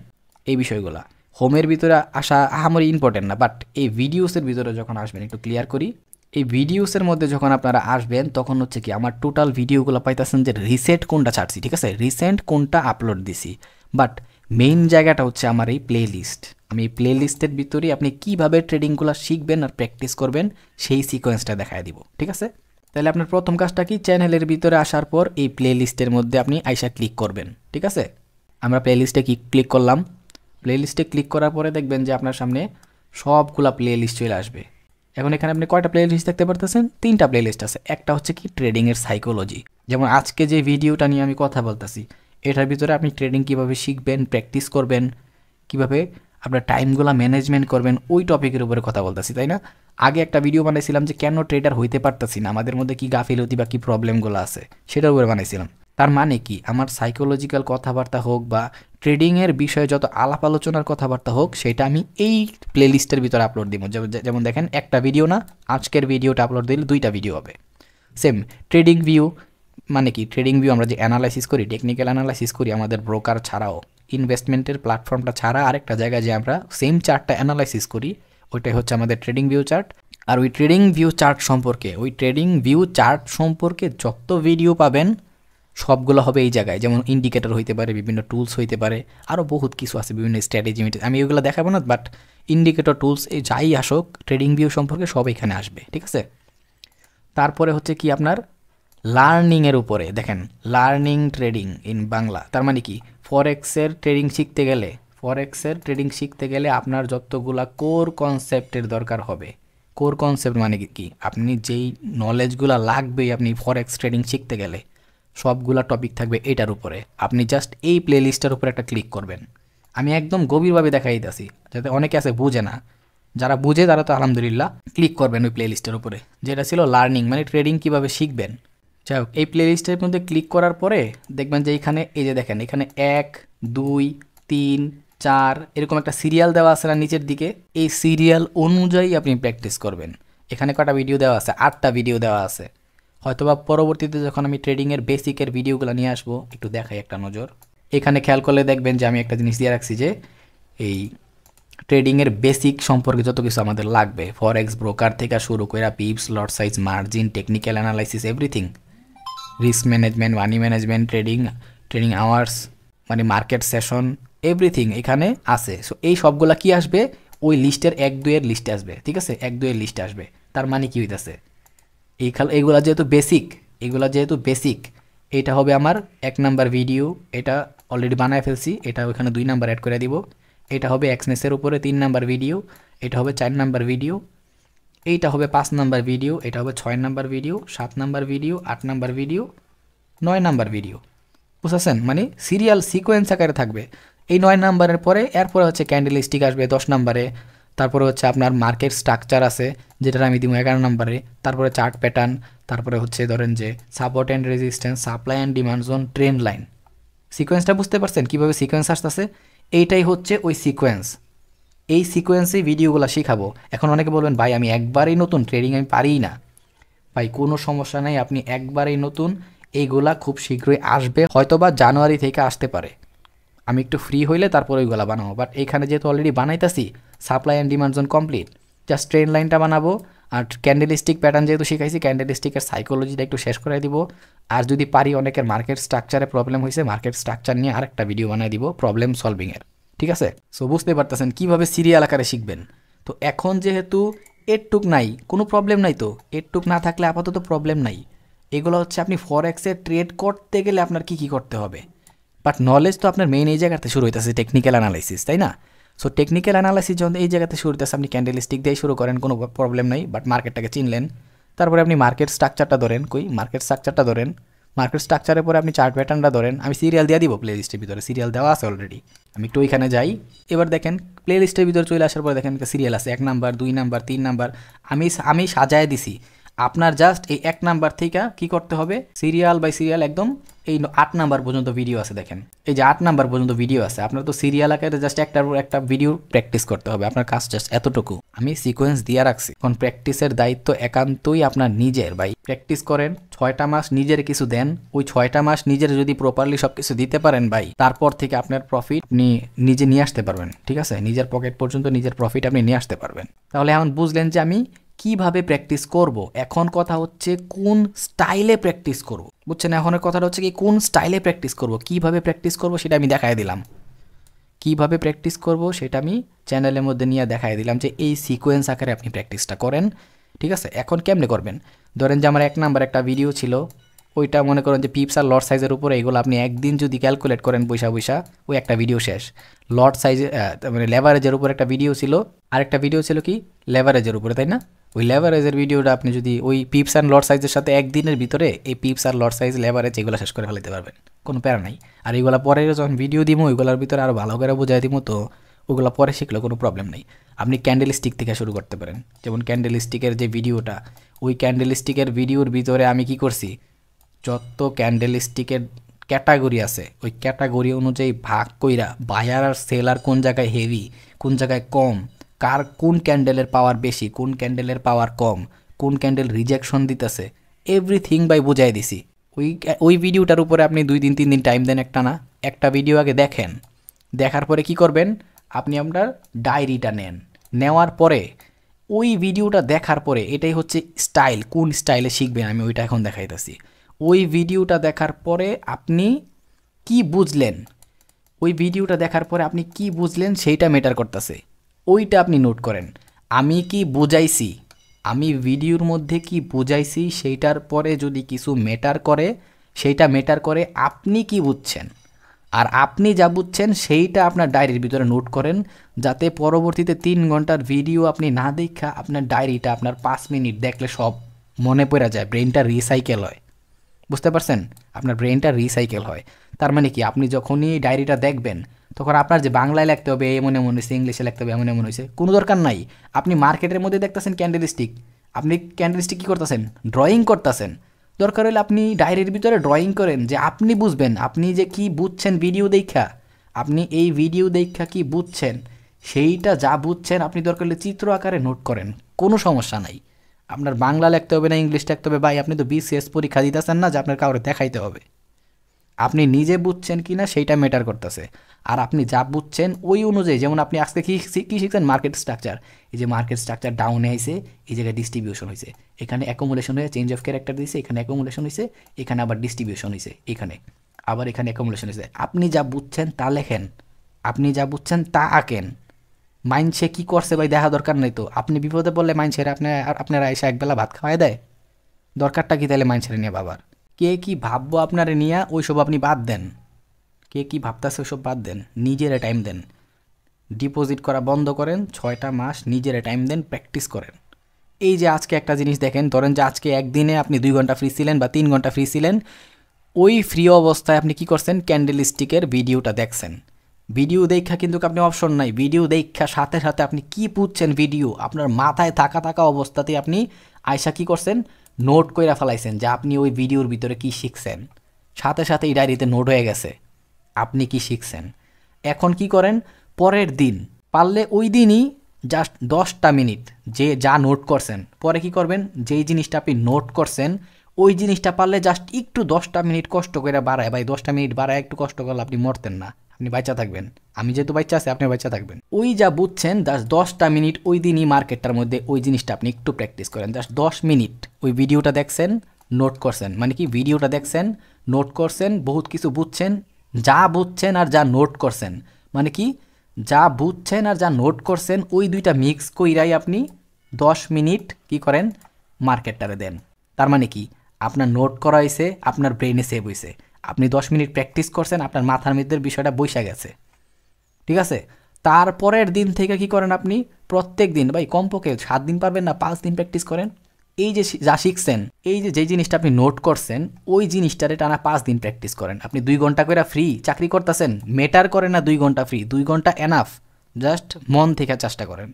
এই বিষয়গুলো হোমের ভিতরে আসা আহামরি ইম্পর্টেন্ট না, বাট এই ভিডিওসের ভিতরে যখন আসবেন, একটু ক্লিয়ার করি, এই ভিডিওসের মধ্যে যখন আপনারা আসবেন তখন হচ্ছে কি আমার টোটাল ভিডিওগুলো পাইতেছেন যে রিসেন্ট কোনটা ছাড়ছি, ঠিক আছে, রিসেন্ট কোনটা আপলোড দিছি। বাট মেইন জায়গাটা হচ্ছে আমার এই প্লে লিস্ট। আমি এই প্লে লিস্টের ভিতরেই আপনি কীভাবে ট্রেডিংগুলো শিখবেন আর প্র্যাকটিস করবেন সেই সিকোয়েন্সটা দেখায় দিব, ঠিক আছে? তাহলে আপনার প্রথম কাজটা কি, চ্যানেলের ভিতরে আসার পর এই প্লে লিস্টের মধ্যে আপনি আইসা ক্লিক করবেন, ঠিক আছে? আমরা প্লে লিস্টে ক্লিক করলাম। প্লে লিস্টে ক্লিক করার পরে দেখবেন যে আপনার সামনে সবগুলা প্লে লিস্ট চলে আসবে। এখন এখানে আপনি কয়টা প্লে লিস্ট দেখতে পারতেছেন? 3টা প্লে লিস্ট আছে। একটা হচ্ছে কি ট্রেডিংয়ের সাইকোলজি, যেমন আজকে যে ভিডিওটা নিয়ে আমি কথা বলতেছি, এটার ভিতরে আপনি ট্রেডিং কীভাবে শিখবেন, প্র্যাকটিস করবেন, কীভাবে আপনার টাইমগুলো ম্যানেজমেন্ট করবেন, ওই টপিকের উপরে কথা বলতেছি, তাই না? আগে একটা ভিডিও বানাইছিলাম যে কেন ট্রেডার হইতে পারতেছি না, আমাদের মধ্যে কী গাফিলতি বা কী প্রবলেমগুলো আছে, সেটার উপরে বানাইছিলাম। তার মানে কি, আমার সাইকোলজিক্যাল কথাবার্তা হোক বা ট্রেডিংয়ের বিষয়ে যত আলাপ আলোচনার কথাবার্তা হোক, সেটা আমি এই প্লেলিস্টের ভিতরে আপলোড দিব। যেমন দেখেন, একটা ভিডিও না, আজকের ভিডিওটা আপলোড দিলে 2টা ভিডিও হবে। সেম ট্রেডিং ভিউ, মানে কি ট্রেডিং ভিউ আমরা যে অ্যানালাইসিস করি, টেকনিক্যাল অ্যানালাইসিস করি আমাদের ব্রোকার ছাড়াও, ইনভেস্টমেন্টের প্ল্যাটফর্মটা ছাড়া আরেকটা জায়গায় যে আমরা সেম চার্টটা অ্যানালাইসিস করি, ওইটাই হচ্ছে আমাদের ট্রেডিং ভিউ চার্ট। আর ওই ট্রেডিং ভিউ চার্ট সম্পর্কে যত ভিডিও পাবেন সবগুলো হবে এই জায়গায়। যেমন ইন্ডিকেটর হইতে পারে, বিভিন্ন টুলস হইতে পারে, আরও বহুত কিছু আছে, বিভিন্ন স্ট্র্যাটেজি। আমি ওইগুলো দেখাবো না, বাট ইন্ডিকেটর, টুলস, এই যাই আসুক ট্রেডিং ভিউ সম্পর্কে সব এখানে আসবে, ঠিক আছে? তারপরে হচ্ছে কি আপনার লার্নিংয়ের উপরে দেখেন, লার্নিং ট্রেডিং ইন বাংলা। তার মানে কি, ফরেক্সের ট্রেডিং শিখতে গেলে আপনার যতগুলা কোর কনসেপ্টের দরকার হবে। কোর কনসেপ্ট মানে কি, আপনি যেই নলেজগুলো লাগবে আপনি ফরেক্স ট্রেডিং শিখতে গেলে, সবগুলা টপিক থাকবে এটার উপরে। আপনি জাস্ট এই প্লে লিস্টের উপরে একটা ক্লিক করবেন। আমি একদম গভীরভাবে দেখাই দিতেছি, যাতে অনেকে আছে বুঝে না, যারা বুঝে তারা তো আলহামদুলিল্লাহ। ক্লিক করবেন ওই প্লে লিস্টের উপরে, যেটা ছিল লার্নিং, মানে ট্রেডিং কীভাবে শিখবেন যাই হোক, এই প্লেলিস্টের মধ্যে ক্লিক করার পরে দেখবেন যে এইখানে এই যে দেখেন এখানে 1 2 3 4 এরকম একটা সিরিয়াল দেওয়া আছে না নিচের দিকে, এই সিরিয়াল অনুযায়ী আপনি প্র্যাকটিস করবেন। এখানে কটা ভিডিও দেওয়া আছে, 8টা ভিডিও দেওয়া আছে। হয়তোবা পরবর্তীতে যখন আমি ট্রেডিংয়ের বেসিকের ভিডিওগুলো নিয়ে আসবো একটু দেখাই একটা নজর। এখানে খেয়াল করলে দেখবেন যে আমি একটা জিনিস দিয়ে রাখছি যে এই ট্রেডিংয়ের বেসিক সম্পর্কে যত কিছু আমাদের লাগবে, ফরেক্স ব্রোকার থেকে শুরু করে পিপস, লট size, margin, technical analysis, everything, risk management, money management, trading hours, মানে মার্কেট সেশন, এভরিথিং এখানে আছে। সো এই সবগুলা কি আসবে, ওই লিস্টের 1 2 এর লিস্টে আসবে, ঠিক আছে, 1 2 এর লিস্টে আসবে। তার মানে কি হইতেছে, এইগুলা যেহেতু বেসিক, এটা হবে আমার 1 নাম্বার ভিডিও, এটা অলরেডি বানায় ফেলছি, এটা ওইখানে 2 নাম্বার অ্যাড করে দিব। এটা হবে এক্সনেসের উপরে 3 নাম্বার ভিডিও, এটা হবে 4 নাম্বার ভিডিও, এইটা হবে 5 নাম্বার ভিডিও, এটা হবে 6 number video, 7 number video, 8 number video, 9 number video. বুঝতেছেন, মানে সিরিয়াল সিকোয়েন্স আকারে থাকবে। এই 9 নাম্বারের পরে এরপরে হচ্ছে ক্যান্ডেল স্টিক আসবে 10 নাম্বারে, তারপরে হচ্ছে আপনার মার্কেট স্ট্রাকচার আছে যেটা আমি দিব 11 নাম্বারে, তারপরে চার্ট প্যাটার্ন, তারপরে হচ্ছে ধরেন যে support and resistance, supply and demand zone, trend line. সিকোয়েন্সটা বুঝতে পারছেন কীভাবে সিকোয়েন্স আসতেছে? এইটাই হচ্ছে ওই সিকোয়েন্স। এই সিকোয়েন্সেই ভিডিওগুলো শেখাবো। এখন অনেকে বলবেন ভাই আমি একবারেই নতুন, ট্রেডিং আমি পারিই না। ভাই কোনো সমস্যা নেই, আপনি একবারেই নতুন, এইগুলা খুব শীঘ্রই আসবে, হয়তোবা জানুয়ারি থেকে আসতে পারে। আমি একটু ফ্রি হইলে তারপরে ওইগুলো বানাবো, বাট এখানে যেহেতু অলরেডি বানাইতেছি, supply and demand zone complete, just trend লাইনটা বানাবো। আর ক্যান্ডেলস্টিক প্যাটার্ন যেহেতু শিখাইছি, ক্যান্ডেলস্টিকের সাইকোলজিটা একটু শেষ করে দিব। আর যদি পারি, অনেকের মার্কেট স্ট্রাকচারে প্রবলেম হয়েছে, মার্কেট স্ট্রাকচার নিয়ে আরেকটা ভিডিও বানাই দিব প্রবলেম সলভিংয়ের, ঠিক আছে? সো বুঝতে পারতেছেন কীভাবে সিরিয়াল আকারে শিখবেন। তো এখন যেহেতু এরটুক নাই, কোনো প্রবলেম নাই, তো এরটুক না থাকলে আপাতত প্রবলেম নাই। এগুলো হচ্ছে আপনি ফরেক্সে ট্রেড করতে গেলে আপনার কী কী করতে হবে, বাট নলেজ তো আপনার মেইন এই জায়গাতে শুরু হইতেছে, টেকনিক্যাল অ্যানালাইসিস, তাই না? সো টেকনিক্যাল অ্যানালাইসিস যখন এই জায়গাতে শুরু হইতেছে, আপনি ক্যান্ডেলস্টিক দিয়ে শুরু করেন, কোনো প্রবলেম নাই, বাট মার্কেটটাকে চিনলেন। তারপরে আপনি মার্কেট স্ট্রাকচারটা ধরেন, মার্কেট স্ট্রাকচারের পরে আপনি চার্ট প্যাটার্নটা ধরেন। আমি সিরিয়াল দিয়ে দিব প্লে লিস্টের ভিতরে, সিরিয়াল দেওয়া আছে অলরেডি। আমি একটু ওইখানে যাই। এবার দেখেন প্লে লিস্টের ভিতরে চলে আসার পরে দেখেন একটা সিরিয়াল আছে, 1 নাম্বার, 2 নাম্বার, 3 নাম্বার। আমি সাজায় দিছি। আপনার জাস্ট এই 1 নাম্বার থেকে কি করতে হবে, সিরিয়াল বাই সিরিয়াল একদম এই 8 নাম্বার পর্যন্ত ভিডিও আছে। দেখেন এই যে 8 নাম্বার পর্যন্ত ভিডিও আছে, আপনার তো সিরিয়াল আকারে জাস্ট একটা ভিডিও প্র্যাকটিস করতে হবে। আপনার কাজ জাস্ট এতটুকু, আমি সিকোয়েন্স দিয়ে রাখছি। এখন প্র্যাকটিসের দায়িত্ব একান্তই আপনার নিজের। ভাই প্র্যাকটিস করেন, 6টা মাস নিজের কিছু দেন। ওই 6টা মাস নিজের যদি প্রপারলি সব কিছু দিতে পারেন ভাই, তারপর থেকে আপনার প্রফিট আপনি নিজে নিয়ে আসতে পারবেন, ঠিক আছে? নিজের পকেট পর্যন্ত নিজের প্রফিট আপনি নিয়ে আসতে পারবেন। তাহলে এখন বুঝলেন যে আমি কিভাবে প্র্যাকটিস করব। এখন কথা হচ্ছে কোন স্টাইলে প্র্যাকটিস করব, বুঝছেন? এখনের কথাটা হচ্ছে কি, কোন স্টাইলে প্র্যাকটিস করব, কিভাবে প্র্যাকটিস করব সেটা আমি দেখাই দিলাম। কিভাবে প্র্যাকটিস করব সেটা আমি চ্যানেলের মধ্যে নিয়ে দেখাই দিলাম যে এই সিকোয়েন্স আকারে আপনি প্র্যাকটিসটা করেন, ঠিক আছে? এখন কেমনে করবেন, ধরেন যে আমার 1 নাম্বার একটা ভিডিও ছিল, ওইটা মনে করেন যে পিপস আর লট সাইজের উপরে, এগুলো আপনি একদিন যদি ক্যালকুলেট করেন বৈশা ওই একটা ভিডিও শেষ। লট সাইজে মানে লেভারেজের উপর একটা ভিডিও ছিল, আরেকটা ভিডিও ছিল কি লেভারেজের উপরে, তাই না? ওই লেভারেজের ভিডিওটা আপনি যদি ওই পিপস অ্যান্ড লট সাইজের সাথে একদিনের ভিতরে এই পিপস আর লট সাইজ, লেভারেজ এগুলো শেষ করে ফেলতে পারবেন, কোনো প্যারা নাই। আর এইগুলো পরে যখন ভিডিও দিব ওইগুলোর ভিতরে আরও ভালো করে বোঝাই দিব, তো ওগুলো পরে শিখলে কোনো প্রবলেম নেই। আপনি ক্যান্ডেল স্টিক থেকে শুরু করতে পারেন। যেমন ক্যান্ডেল স্টিকের যে ভিডিওটা, ওই ক্যান্ডেল স্টিকের ভিডিওর ভিতরে আমি কি করছি, যত ক্যান্ডেল স্টিকের ক্যাটাগরি আছে ওই ক্যাটাগরি অনুযায়ী ভাগ কইরা, বায়ার আর সেলার কোন জায়গায় হেভি, কোন জায়গায় কম, কার কোন ক্যান্ডেলের পাওয়ার বেশি, কোন ক্যান্ডেলের পাওয়ার কম, কোন ক্যান্ডেল রিজেকশন দিতেছে, এভরিথিং বাই বুঝাই দিছি। ওই ভিডিওটার উপরে আপনি 2 দিন 3 দিন টাইম দেন, একটা ভিডিও আগে দেখেন। দেখার পরে কি করবেন, আপনি আপনার ডায়েরিটা নেওয়ার পরে ওই ভিডিওটা দেখার পরে, এটাই হচ্ছে স্টাইল, কোন স্টাইলে শিখবেন আমি ওইটা এখন দেখাইতেছি। ওই ভিডিওটা দেখার পরে আপনি কি বুঝলেন, ওই ভিডিওটা দেখার পরে আপনি কি বুঝলেন সেইটা ম্যাটার করতেছে, ওইটা আপনি নোট করেন। আমি কি বুঝাইছি, আমি ভিডিওর মধ্যে কি বুঝাইছি সেইটার পরে যদি কিছু ম্যাটার করে, সেইটা ম্যাটার করে আপনি কি বুঝছেন। আর আপনি যা বুঝছেন সেইটা আপনার ডায়েরির ভিতরে নোট করেন, যাতে পরবর্তীতে 3 ঘন্টার ভিডিও আপনি না দেখা আপনার ডায়েরিটা আপনার 5 মিনিট দেখলে সব মনে পড়ে যায়, ব্রেনটা রিসাইকেল হয়। বুঝতে পারছেন, আপনার ব্রেনটা রিসাইকেল হয়। তার মানে কি, আপনি যখনই ডায়েরিটা দেখবেন তখন আপনার যে বাংলায় লিখতে হবে এমন হয়েছে, ইংলিশে লিখতে হবে এমন হয়েছে, কোনো দরকার নাই। আপনি মার্কেটের মধ্যে দেখতেছেন ক্যান্ডেলস্টিক, আপনি ক্যান্ডেলস্টিক কী করতেছেন, ড্রয়িং করতেছেন। দরকার হলে আপনি ডায়েরির ভিতরে ড্রয়িং করেন, যে আপনি বুঝবেন আপনি যে কি বুঝছেন ভিডিও দেখা, আপনি এই ভিডিও দেখা কি বুঝছেন, সেইটা যা বুঝছেন আপনি দরকার হলে চিত্র আকারে নোট করেন, কোনো সমস্যা নাই। আপনার বাংলা লিখতে হবে না, ইংলিশ লিখতে হবে, ভাই আপনি তো বিসিএস পরীক্ষা দিতেছেন না যে আপনার কাউরে দেখাইতে হবে। আপনি নিজে বুঝছেন কি না সেইটা ম্যাটার করতেছে। আর আপনি যা বুঝছেন ওই অনুযায়ী, যেমন আপনি আজকে কী শিখছেন, মার্কেট স্ট্রাকচার। এই যে মার্কেট স্ট্রাকচার ডাউনে আইছে, এই জায়গায় ডিস্ট্রিবিউশন হয়েছে, এখানে অ্যাকোমোডেশন হয়ে চেঞ্জ অফ ক্যারেক্টার দিয়েছে, এখানে অ্যাকোমোডেশন হয়েছে, এখানে আবার ডিস্ট্রিবিউশন হয়েছে, এখানে আবার এখানে অ্যাকোমোডেশন হয়েছে। আপনি যা বুঝছেন তা লেখেন, আপনি যা বুঝছেন তা আঁকেন। মাইন্ডসে কী করছে ভাই দেখা দরকার নেই তো। আপনি বিপদে পড়লে মাইন্ডসের আপনারা এসে একবেলা ভাত খাওয়াই দেয়, দরকারটা কি তাহলে মাইন্ডসের নিয়ে বাবার? কে কি ভাববো আপনারে নিয়ে ওইসব আপনি বাদ দেন, কে কি ভাবতেছে ওইসব বাদ দেন, নিজেরে টাইম দেন। ডিপোজিট করা বন্ধ করেন, 6টা মাস নিজেরে টাইম দেন, প্র্যাকটিস করেন। এই যে আজকে একটা জিনিস দেখেন, ধরেন যে আজকে একদিনে আপনি 2 ঘন্টা ফ্রি ছিলেন বা 3 ঘন্টা ফ্রি ছিলেন, ওই ফ্রি অবস্থায় আপনি কি করছেন, ক্যান্ডেল স্টিকের ভিডিওটা দেখছেন। ভিডিও দেখা কিন্তু আপনি অপশন নাই, ভিডিও দেখা সাথে সাথে আপনি কি বুঝছেন ভিডিও আপনার মাথায় থাকা অবস্থাতেই আপনি আয়সা কি করছেন, নোট কইরা ফেলাইছেন যে আপনি ওই ভিডিওর ভিতরে কি শিখছেন, সাথে সাথে এই ডায়েরিতে নোট হয়ে গেছে আপনি কি শিখছেন। এখন কি করেন, পরের দিন পারলে ওই দিনই জাস্ট 10টা মিনিট যে যা নোট করছেন, পরে কি করবেন, যেই জিনিসটা আপনি নোট করছেন ওই জিনিসটা পারলে জাস্ট একটু 10টা মিনিট কষ্ট করে বাড়ায়, ভাই 10টা মিনিট বাড়ায় একটু কষ্ট করলে আপনি মরতেন না, আপনি বাচ্চা থাকবেন। আমি যেহেতু বাচ্চা আছি আপনি বাচ্চা থাকবেন। ওই যা বুঝছেন জাস্ট 10টা মিনিট ওই দিনই মার্কেটটার মধ্যে ওই জিনিসটা আপনি একটু প্র্যাকটিস করেন। জাস্ট 10 মিনিট ওই ভিডিওটা দেখছেন, নোট করছেন, মানে কি ভিডিওটা দেখছেন, নোট করছেন, বহুত কিছু বুঝছেন, যা বুঝছেন আর যা নোট করছেন, মানে কি যা বুঝছেন আর যা নোট করছেন ওই দুইটা মিক্স কইরাই আপনি 10 মিনিট কি করেন, মার্কেটটারে দেন। তার মানে কি আপনার নোট করা হয়েছে, আপনার ব্রেনে সেভ হয়েছে, আপনি 10 মিনিট প্র্যাকটিস করছেন, আপনার মাথার মধ্যে বিষয়টা বইসা গেছে, ঠিক আছে। তারপরের দিন থেকে কি করেন আপনি, প্রত্যেক দিন ভাই কমপক্ষে 7 দিন পারবেন না 5 দিন প্র্যাকটিস করেন। এই যে যা শিখছেন, এই যে যেই জিনিসটা আপনি নোট করছেন ওই জিনিসটারে টানা 5 দিন প্র্যাকটিস করেন। আপনি 2 ঘন্টা করে ফ্রি চাকরি করতেছেন, মেটার করে না 2 ঘন্টা ফ্রি, 2 ঘন্টা এনাফ, জাস্ট মন থেকে চেষ্টা করেন।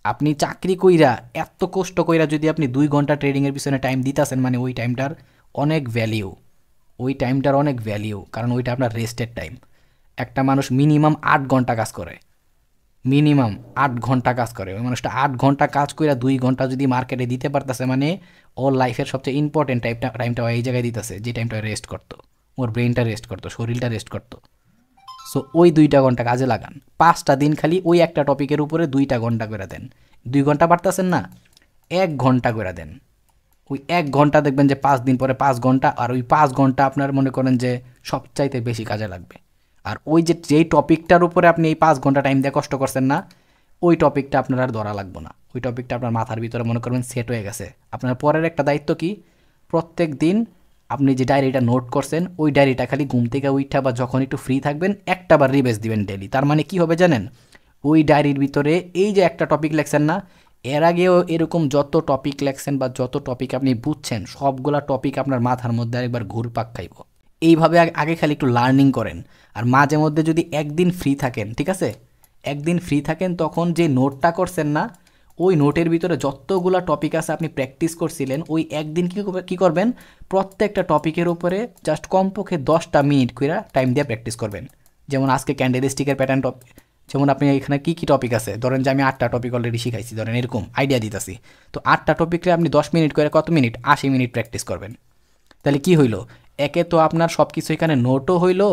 আপনি চাকরি কইরা এত কষ্ট কইরা যদি আপনি 2 ঘন্টা ট্রেডিংয়ের পিছনে টাইম দিতেছেন, মানে ওই টাইমটার অনেক ভ্যালিউ, ওই টাইমটার অনেক ভ্যালিউ, কারণ ওইটা আপনার রেস্টের টাইম। একটা মানুষ মিনিমাম 8 ঘন্টা কাজ করে, মিনিমাম 8 ঘন্টা কাজ করে, ওই মানুষটা 8 ঘন্টা কাজ করে 2 ঘন্টা যদি মার্কেটে দিতে পারতেছে, মানে ওর লাইফের সবচেয়ে ইম্পর্টেন্ট টাইমটা এই জায়গায় দিতেছে, যে টাইমটা রেস্ট করতো, ওর ব্রেনটা রেস্ট করতো, শরীরটা রেস্ট করতো। সো ওই 2টা ঘন্টা কাজে লাগান, 5টা দিন খালি ওই একটা টপিকের উপরে 2টা ঘন্টা করে দেন। 2 ঘন্টা পারতেছেন না, 1 ঘন্টা করে দেন। ওই 1 ঘন্টা দেখবেন যে 5 দিন পরে 5 ঘন্টা, আর ওই 5 ঘন্টা আপনার মনে করেন যে সবচাইতে বেশি কাজে লাগবে। আর ওই যেই টপিকটার উপরে আপনি এই 5 ঘন্টা টাইম দিয়ে কষ্ট করছেন না, ওই টপিকটা আপনার আর ধরা লাগবে না, ওই টপিকটা আপনার মাথার ভিতরে মনে করবেন সেট হয়ে গেছে। আপনার পরের একটা দায়িত্ব কি, প্রত্যেক দিন আপনি যে ডায়েরিটা নোট করছেন ওই ডায়েরিটা খালি ঘুম থেকে উঠা বা যখন একটু ফ্রি থাকবেন একটা বার রিভাইজ দিবেন ডেলি। তার মানে কি হবে জানেন, ওই ডায়েরির ভিতরে এই যে একটা টপিক লেখছেন না, এর আগেও এরকম যত টপিক লেখছেন বা যত টপিক আপনি বুঝছেন সবগুলা টপিক আপনার মাথার মধ্যে আরেকবার ঘুরপাক খাইব। এইভাবে আগে খালি একটু লার্নিং করেন। আর মাঝে মধ্যে যদি একদিন ফ্রি থাকেন, ঠিক আছে, একদিন ফ্রি থাকেন, তখন যে নোটটা করছেন না ওই নোটের ভিতরে যতগুলো টপিক আছে আপনি প্র্যাকটিস করছিলেন, ওই একদিন কী করবেন, প্রত্যেকটা টপিকের উপরে জাস্ট কমপক্ষে 10টা মিনিট করে টাইম দিয়ে প্র্যাকটিস করবেন। যেমন আজকে ক্যান্ডেল স্টিকের প্যাটার্ন টপিক, যেমন আপনি এখানে কী কী টপিক আছে, ধরেন যে আমি 8টা টপিক অলরেডি শিখাইছি, ধরেন এরকম আইডিয়া দিতেছি, তো 8টা টপিকে আপনি 10 মিনিট করে কত মিনিট, 80 মিনিট প্র্যাকটিস করবেন। তাহলে কি হইলো, একে তো আপনার সব কিছু এখানে নোটও হইলো,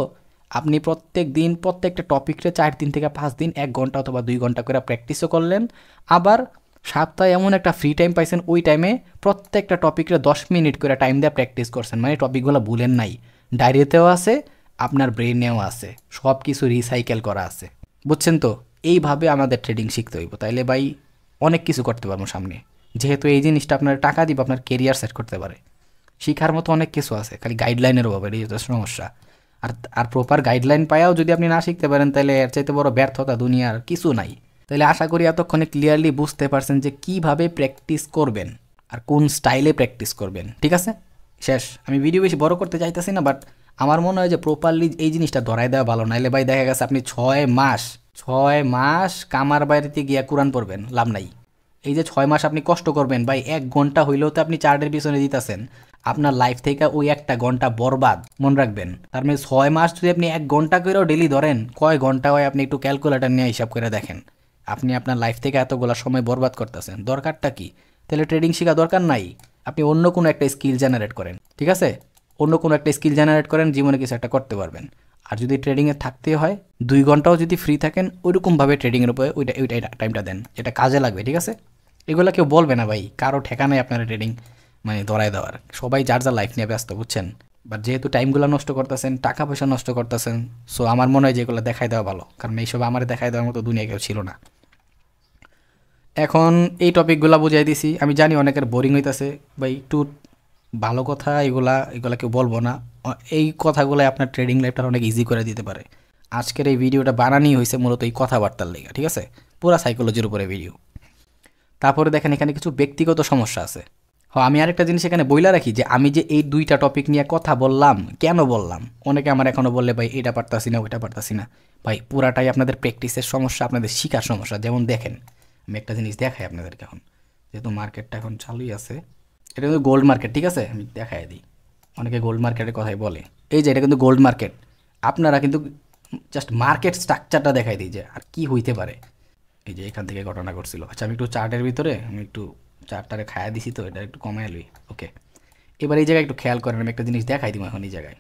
আপনি প্রত্যেক দিন প্রত্যেকটা টপিকরে 4 দিন থেকে 5 দিন 1 ঘন্টা অথবা 2 ঘন্টা করে প্র্যাকটিসও করলেন। আবার সপ্তাহে এমন একটা ফ্রি টাইম পাইছেন, ওই টাইমে প্রত্যেকটা টপিকরে 10 মিনিট করে টাইম দিয়ে প্র্যাকটিস করছেন, মানে টপিকগুলো ভুলেন নাই, ডায়েরিতেও আছে, আপনার ব্রেনেও আছে, সব কিছু রিসাইকেল করা আছে। বুঝছেন তো, এইভাবে আমাদের ট্রেডিং শিখতে হইব, তাইলে ভাই অনেক কিছু করতে পারবো সামনে। যেহেতু এই জিনিসটা আপনার টাকা দিব, আপনার কেরিয়ার সেট করতে পারে, শিখার মতো অনেক কিছু আছে, খালি গাইডলাইনের অভাব, এটাই হচ্ছে সমস্যা। আর প্রপার গাইডলাইন পায়াও যদি আপনি না শিখতে পারেন, তাহলে এর চাইতে বড় ব্যর্থতা দুনিয়ার কিছু নাই। তাহলে আশা করি এতক্ষণে ক্লিয়ারলি বুঝতে পারছেন যে কিভাবে প্র্যাকটিস করবেন আর কোন স্টাইলে প্র্যাকটিস করবেন, ঠিক আছে। শেষ, আমি ভিডিও বেশি বড় করতে চাইতেছি না, বাট আমার মনে হয় যে প্রপারলি এই জিনিসটা ধরাই দেওয়া ভালো, নাইলে ভাই দেখা গেছে আপনি 6 মাস কামার বাইরেতে গিয়া কোরআন পড়বেন, লাভ নাই। এই যে 6 মাস আপনি কষ্ট করবেন ভাই, 1 ঘন্টা হইলেও তো আপনি চার্টের পিছনে দিতেছেন, আপনার লাইফ থেকে ওই একটা ঘন্টা বরবাদ, মনে রাখবেন। তার মানে 6 মাস যদি আপনি 1 ঘন্টা করেও ডেলি ধরেন, কয় ঘন্টা হয় আপনি একটু ক্যালকুলেটর নিয়ে হিসাব করে দেখেন। আপনি আপনার লাইফ থেকে এতগুলো সময় বরবাদ করতেছেন, দরকারটা কি? তাহলে ট্রেডিং শেখা দরকার নাই, আপনি অন্য কোনো একটা স্কিল জেনারেট করেন, ঠিক আছে? অন্য কোনো একটা স্কিল জেনারেট করেন, জীবনে কিছু একটা করতে পারবেন। আর যদি ট্রেডিংয়ে থাকতে হয় 2 ঘন্টাও যদি ফ্রি থাকেন, ওইরকমভাবে ট্রেডিংয়ের উপরে ওইটা টাইমটা দেন, যেটা কাজে লাগবে, ঠিক আছে? এগুলো কেউ বলবে না ভাই, কারো ঠেকা নেই আপনারা ট্রেডিং মানে ধরায় দেওয়ার। সবাই যার যার লাইফ নিয়ে ব্যস্ত, বুঝছেন? বাট যেহেতু টাইমগুলো নষ্ট করতেছেন, টাকা পয়সা নষ্ট করতেছেন, সো আমার মনে হয় যে এগুলো দেখাই দেওয়া ভালো, কারণ এইসব আমার দেখাই দেওয়ার মতো দুনিয়া কেউ ছিল না। এখন এই টপিকগুলো বুঝাই দিছি, আমি জানি অনেকের বোরিং হইতেছে ভাই, একটু ভালো কথা এগুলা কেউ বলবো না। এই কথাগুলো আপনার ট্রেডিং লাইফটা অনেক ইজি করে দিতে পারে। আজকের এই ভিডিওটা বানানোই হয়েছে মূলত এই কথাবার্তার লেগে, ঠিক আছে? পুরা সাইকোলজির উপরে ভিডিও। তারপরে দেখেন এখানে কিছু ব্যক্তিগত সমস্যা আছে। আমি আরেকটা জিনিস এখানে বইলা রাখি যে আমি যে এই 2টা টপিক নিয়ে কথা বললাম, কেন বললাম? অনেকে আমার এখনও বললে ভাই এটা পারতাছি না, ওইটা পারতাছি না। ভাই পুরাটাই আপনাদের প্র্যাকটিসের সমস্যা, আপনাদের শিখার সমস্যা। যেমন দেখেন, আমি একটা জিনিস দেখাই আপনাদেরকে এখন, যেহেতু মার্কেটটা এখন চালুই আছে। এটা কিন্তু গোল্ড মার্কেট, ঠিক আছে? আমি দেখাই দিই, অনেকে গোল্ড মার্কেটের কথাই বলে। এই যে এটা কিন্তু গোল্ড মার্কেট, আপনারা কিন্তু জাস্ট মার্কেট স্ট্রাকচারটা দেখাই দিই যে আর কি হইতে পারে। এই যে এখান থেকে ঘটনা ঘটছিল। আচ্ছা, আমি একটু চার্টের ভিতরে আমি একটু চার্টটারে খায়া দিছি, তো এটা একটু কমাই লই। ওকে, এবার এই জায়গায় একটু খেয়াল করেন, আমি একটা জিনিস দেখাই দিব এখন এই জায়গায়।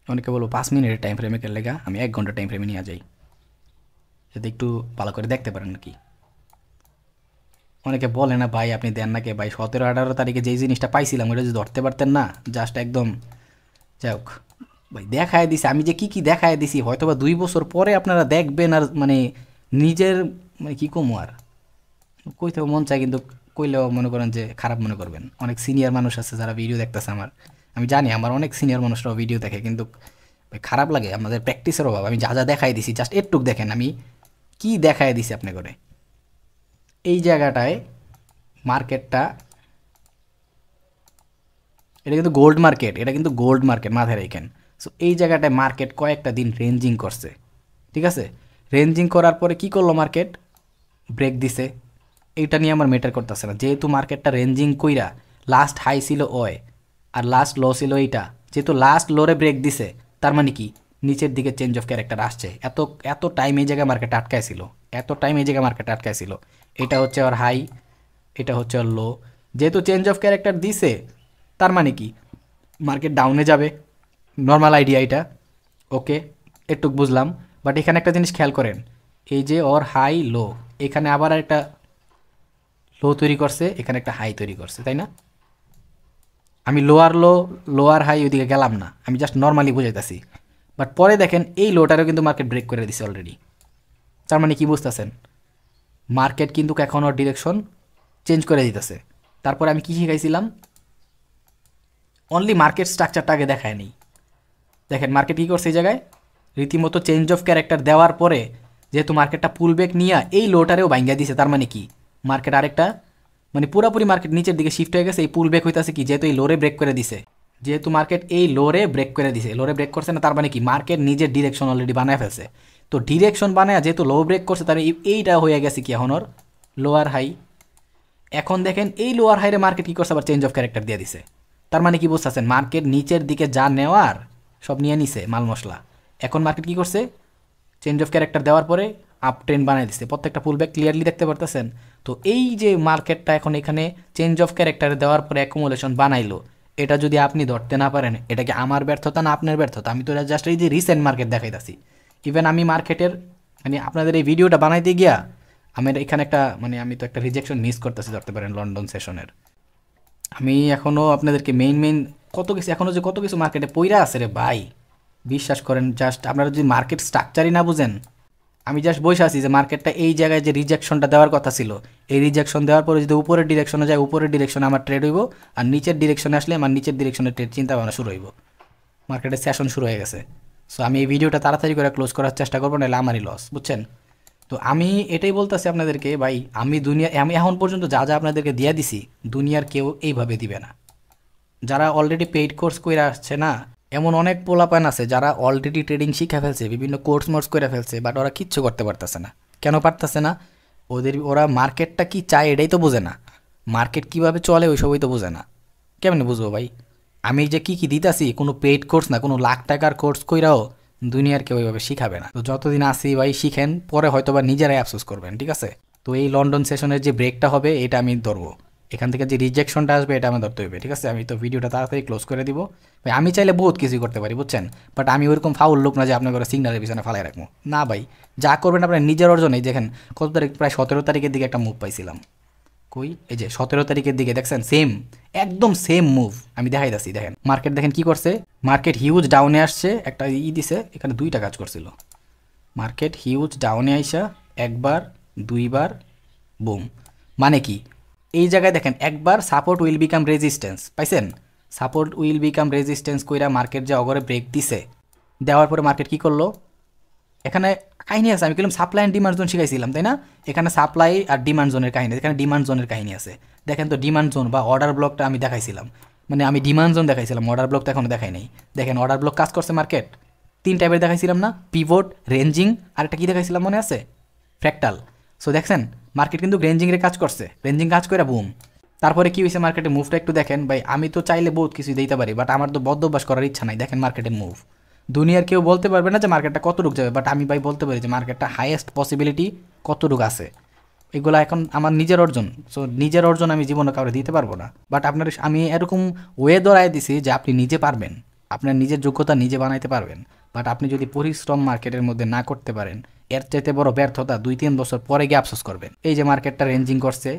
অনেকে বলবো 5 মিনিটের টাইম ফ্রেমে কেন লেগা, আমি 1 ঘন্টা টাইম ফ্রেমে নিয়ে যাই, যাতে একটু ভালো করে দেখতে পারেন আর কি। অনেকে বলে না ভাই আপনি দেন না কে ভাই, 17-18 তারিখে যেই জিনিসটা পাইছিলাম ওটা যদি ধরতে পারতেন না, জাস্ট একদম। যাই হোক ভাই, দেখায় দিছি আমি যে কি দেখায় দিছি, হয়তো বা 2 বছর পরে আপনারা দেখবেন আর মানে নিজের মানে কী কমো আর কইতেও মন চায়, কিন্তু কইলেও মনে করেন যে খারাপ মনে করবেন। অনেক সিনিয়র মানুষ আছে যারা ভিডিও দেখতেছে আমার, আমি জানি আমার অনেক সিনিয়র মানুষরাও ভিডিও দেখে, কিন্তু ভাই খারাপ লাগে, আমাদের প্র্যাকটিসের অভাব। আমি যা দেখাই দিছি জাস্ট একটুক দেখেন, আমি কি দেখায় দিছি আপনি করে। এই জায়গাটায় মার্কেটটা, এটা কিন্তু গোল্ড মার্কেট, এটা কিন্তু গোল্ড মার্কেট, মাথায় রেখেন। সো এই জায়গাটায় মার্কেট কয়েকটা দিন রেঞ্জিং করছে, ঠিক আছে? রেঞ্জিং করার পরে কি করলো মার্কেট? ব্রেক দিছে। এইটা নিয়ে আমার ম্যাটার করতেছে না, যেহেতু মার্কেটটা রেঞ্জিং কইরা লাস্ট হাই ছিল ওয় আর লাস্ট লো ছিল এইটা, যেহেতু লাস্ট লোরে ব্রেক দিছে, তার মানে কি নিচের দিকে চেঞ্জ অফ ক্যারেক্টার আসছে। এত টাইম এই জায়গায় মার্কেট আটকাইছিল, এত টাইম এই জায়গায় মার্কেট আটকাইছিল। এটা হচ্ছে ওর হাই, এটা হচ্ছে ওর লো। যেহেতু চেঞ্জ অফ ক্যারেক্টার দিছে, তার মানে কি মার্কেট ডাউনে যাবে, নর্মাল আইডিয়া এটা। ওকে, একটু বুঝলাম। বাট এখানে একটা জিনিস খেয়াল করেন, এই যে ওর হাই লো, এখানে আবার একটা লো তৈরি করছে, এখানে একটা হাই তৈরি করছে, তাই না? আমি লোয়ার হাই ওইদিকে গেলাম না, আমি জাস্ট নর্মালি বুঝাইতেছি। বাট পরে দেখেন এই লোটারও কিন্তু মার্কেট ব্রেক করে দিছে অলরেডি। তার মানে কি বুঝতেছেন? মার্কেট কিন্তু এখন ওর ডিরেকশন চেঞ্জ করে দিতেছে। তারপরে আমি কি শিখাইছিলাম? অনলি মার্কেট স্ট্রাকচারটা আগে দেখায় নেই। দেখেন মার্কেট কী করছে এই জায়গায়, রীতিমতো চেঞ্জ অফ ক্যারেক্টার দেওয়ার পরে যেহেতু মার্কেটটা পুল ব্যাক নিয়ে এই লোটারেও ভাঙ্গা দিছে, তার মানে কি মার্কেট আরেকটা মানে পুরাপুরি মার্কেট নিচের দিকে শিফট হয়ে গেছে। এই পুল ব্যাক হইতেছে কি, যেহেতু এই লোরে ব্রেক করে দিছে, যেহেতু মার্কেট এই লোরে ব্রেক করে দিছে, লোরে ব্রেক করছে না, তার মানে কি মার্কেট নিজের ডিরেকশন অলরেডি বানায় ফেলছে। তো ডিরেকশন বানায় যেহেতু লো ব্রেক করছে, তার এইটা হয়ে গেছে কি এখন ওর লোয়ার হাই। এখন দেখেন এই লোয়ার হাইরে মার্কেট কী করছে, আবার চেঞ্জ অফ ক্যারেক্টার দিয়ে দিছে। তার মানে কি বুঝতেছেন, মার্কেট নিচের দিকে যা নেওয়ার সব নিয়ে নিছে মাল মশলা। এখন মার্কেট কী করছে, চেঞ্জ অফ ক্যারেক্টার দেওয়ার পরে আপ ট্রেন্ড বানিয়ে দিচ্ছে, প্রত্যেকটা পুল ব্যাক ক্লিয়ারলি দেখতে পারতেছেন। তো এই যে মার্কেটটা এখন এখানে চেঞ্জ অফ ক্যারেক্টার দেওয়ার পরে অ্যাকুমুলেশন বানাইলো, এটা যদি আপনি ধরতে না পারেন, এটা কি আমার ব্যর্থতা না আপনার ব্যর্থতা? আমি তো এটা জাস্ট এই যে রিসেন্ট মার্কেট দেখাইতেছি। ইভেন আমি মার্কেটের মানে আপনাদের এই ভিডিওটা বানাইতে গিয়া আমার এখানে একটা মানে আমি তো একটা রিজেকশন মিস করতেছি ধরতে পারেন লন্ডন সেশনের। আমি এখনও আপনাদেরকে মেইন কত কিছু এখনও যে কত কিছু মার্কেটে পইরা আছে রে ভাই, বিশ্বাস করেন। জাস্ট আপনারা যদি মার্কেট স্ট্রাকচারই না বুঝেন, আমি জাস্ট বসে আছি যে মার্কেটটা এই জায়গায় যে রিজেকশনটা দেওয়ার কথা ছিল, এই রিজেকশন দেওয়ার পরে যদি উপরের ডিরেকশনে যায়, উপরের ডিরেকশনে আমার ট্রেড হইব, আর নিচের ডিরেকশনে আসলে আমার নিচের ডিরেকশনের ট্রেড চিন্তা ভাবনা শুরু হইব। মার্কেটের সেশন শুরু হয়ে গেছে। সো আমি এই ভিডিওটা তাড়াতাড়ি করে ক্লোজ করার চেষ্টা করবো, নাহলে আমারই লস, বুঝছেন? তো আমি এটাই বলতেছি আপনাদেরকে ভাই, আমি এখন পর্যন্ত যা আপনাদেরকে দিয়ে দিছি, দুনিয়ার কেউ এইভাবে দিবে না। যারা অলরেডি পেইড কোর্স করে আসছে না, এমন অনেক পোলাপান আছে যারা অলরেডি ট্রেডিং শিখে ফেলছে, বিভিন্ন কোর্স মোর্স করে ফেলছে, বাট ওরা কিচ্ছু করতে পারতেছে না। কেন পারতেছে না? ওরা মার্কেটটা কি চায় এটাই তো বোঝে না। মার্কেট কীভাবে চলে ওই সবই তো বোঝে না, কেমনে বুঝবো ভাই? আমি যে কী কী দিতাছি কোনো পেইড কোর্স না, কোনো লাখ টাকার কোর্স কইরাও দুনিয়ার কেউ ওইভাবে শিখাবে না। তো যতদিন আসি ভাই শিখেন, পরে হয়তো বা নিজেরাই আফসোস করবেন, ঠিক আছে? তো এই লন্ডন সেশনের যে ব্রেকটা হবে এটা আমি ধরবো, এখান থেকে যে রিজেকশনটা আসবে এটা আমার ধরতে হবে, ঠিক আছে? আমি তো ভিডিওটা তাড়াতাড়ি ক্লোজ করে দিব ভাই। আমি চাইলে বহুত কিছুই করতে পারি বুঝছেন, বাট আমি ওইরকম ফাউল লোক না যে আপনার করে সিগনালের পিছনে ফালাই রাখবো না ভাই। যা করবেন আপনার নিজের অর্জনেই। দেখেন কত তারিখ, প্রায় 17 তারিখের দিকে একটা মুভ পাইছিলাম, কই এই যে 17 তারিখের দিকে দেখছেন, সেম একদম সেম মুভ আমি দেখাইতাছি। দেখেন মার্কেট দেখেন কি করছে, মার্কেট হিউজ ডাউনে আসছে, একটা দিছে এখানে দুইটা কাজ করছিল। মার্কেট হিউজ ডাউনে আইসা একবার দুইবার বুম, মানে কি এই জায়গায় দেখেন একবার সাপোর্ট উইল বিকাম রেজিস্ট্যান্স পাইছেন, সাপোর্ট উইল বিকাম রেজিস্ট্যান্স কইরা মার্কেট যে অগরে ব্রেক দিছে, দেওয়ার পরে মার্কেট কি করলো, এখানে কাহিনী আছে। আমি বললাম সাপ্লাই অ্যান্ড ডিমান্ড জোন শিখাইছিলাম তাই না? এখানে সাপ্লাই আর ডিমান্ড জোনের কাহিনী, এখানে ডিমান্ড জোনের কাহিনী আছে। দেখেন তো ডিমান্ড জোন বা অর্ডার ব্লকটা আমি দেখাইছিলাম, মানে আমি ডিমান্ড জোন দেখাইছিলাম, অর্ডার ব্লক তো এখনো দেখাই নাই। দেখেন অর্ডার ব্লক কাজ করছে মার্কেট, 3 টাইপের দেখাইছিলাম না, পিভট, রেঞ্জিং, আর একটা কী দেখাইছিলাম মনে আছে, ফ্র্যাক্টাল। সো দেখছেন মার্কেট কিন্তু রেঞ্জিংয়ে কাজ করছে, রেঞ্জিং কাজ করে বুম। তারপরে কী হয়েছে মার্কেটের মুভটা একটু দেখেন ভাই। আমি তো চাইলে বহুত কিছু দিতে পারি, বাট আমার তো বদ্ধ অভ্যাস করার ইচ্ছা নাই। দেখেন মার্কেটের মুভ, দুনিয়ার কেউ বলতে পারবে না যে মার্কেটটা কতটুকু যাবে, বাট আমি ভাই বলতে পারি যে মার্কেটটা হাইয়েস্ট পসিবিলিটি কতটুকু আছে। এগুলো এখন আমার নিজের অর্জন, সো নিজের অর্জন আমি জীবনে কাউকে দিতে পারবো না, বাট আপনার আমি এরকম ওয়ে ধরায় দিছি যে আপনি নিজে পারবেন, আপনার নিজের যোগ্যতা নিজে বানাইতে পারবেন। বাট আপনি যদি পরিশ্রম মার্কেটের মধ্যে না করতে পারেন, এর চাইতে বড় ব্যর্থতা 2-3 বছর পরে গিয়ে আফসোস করবেন। এই যে মার্কেটটা রেঞ্জিং করছে,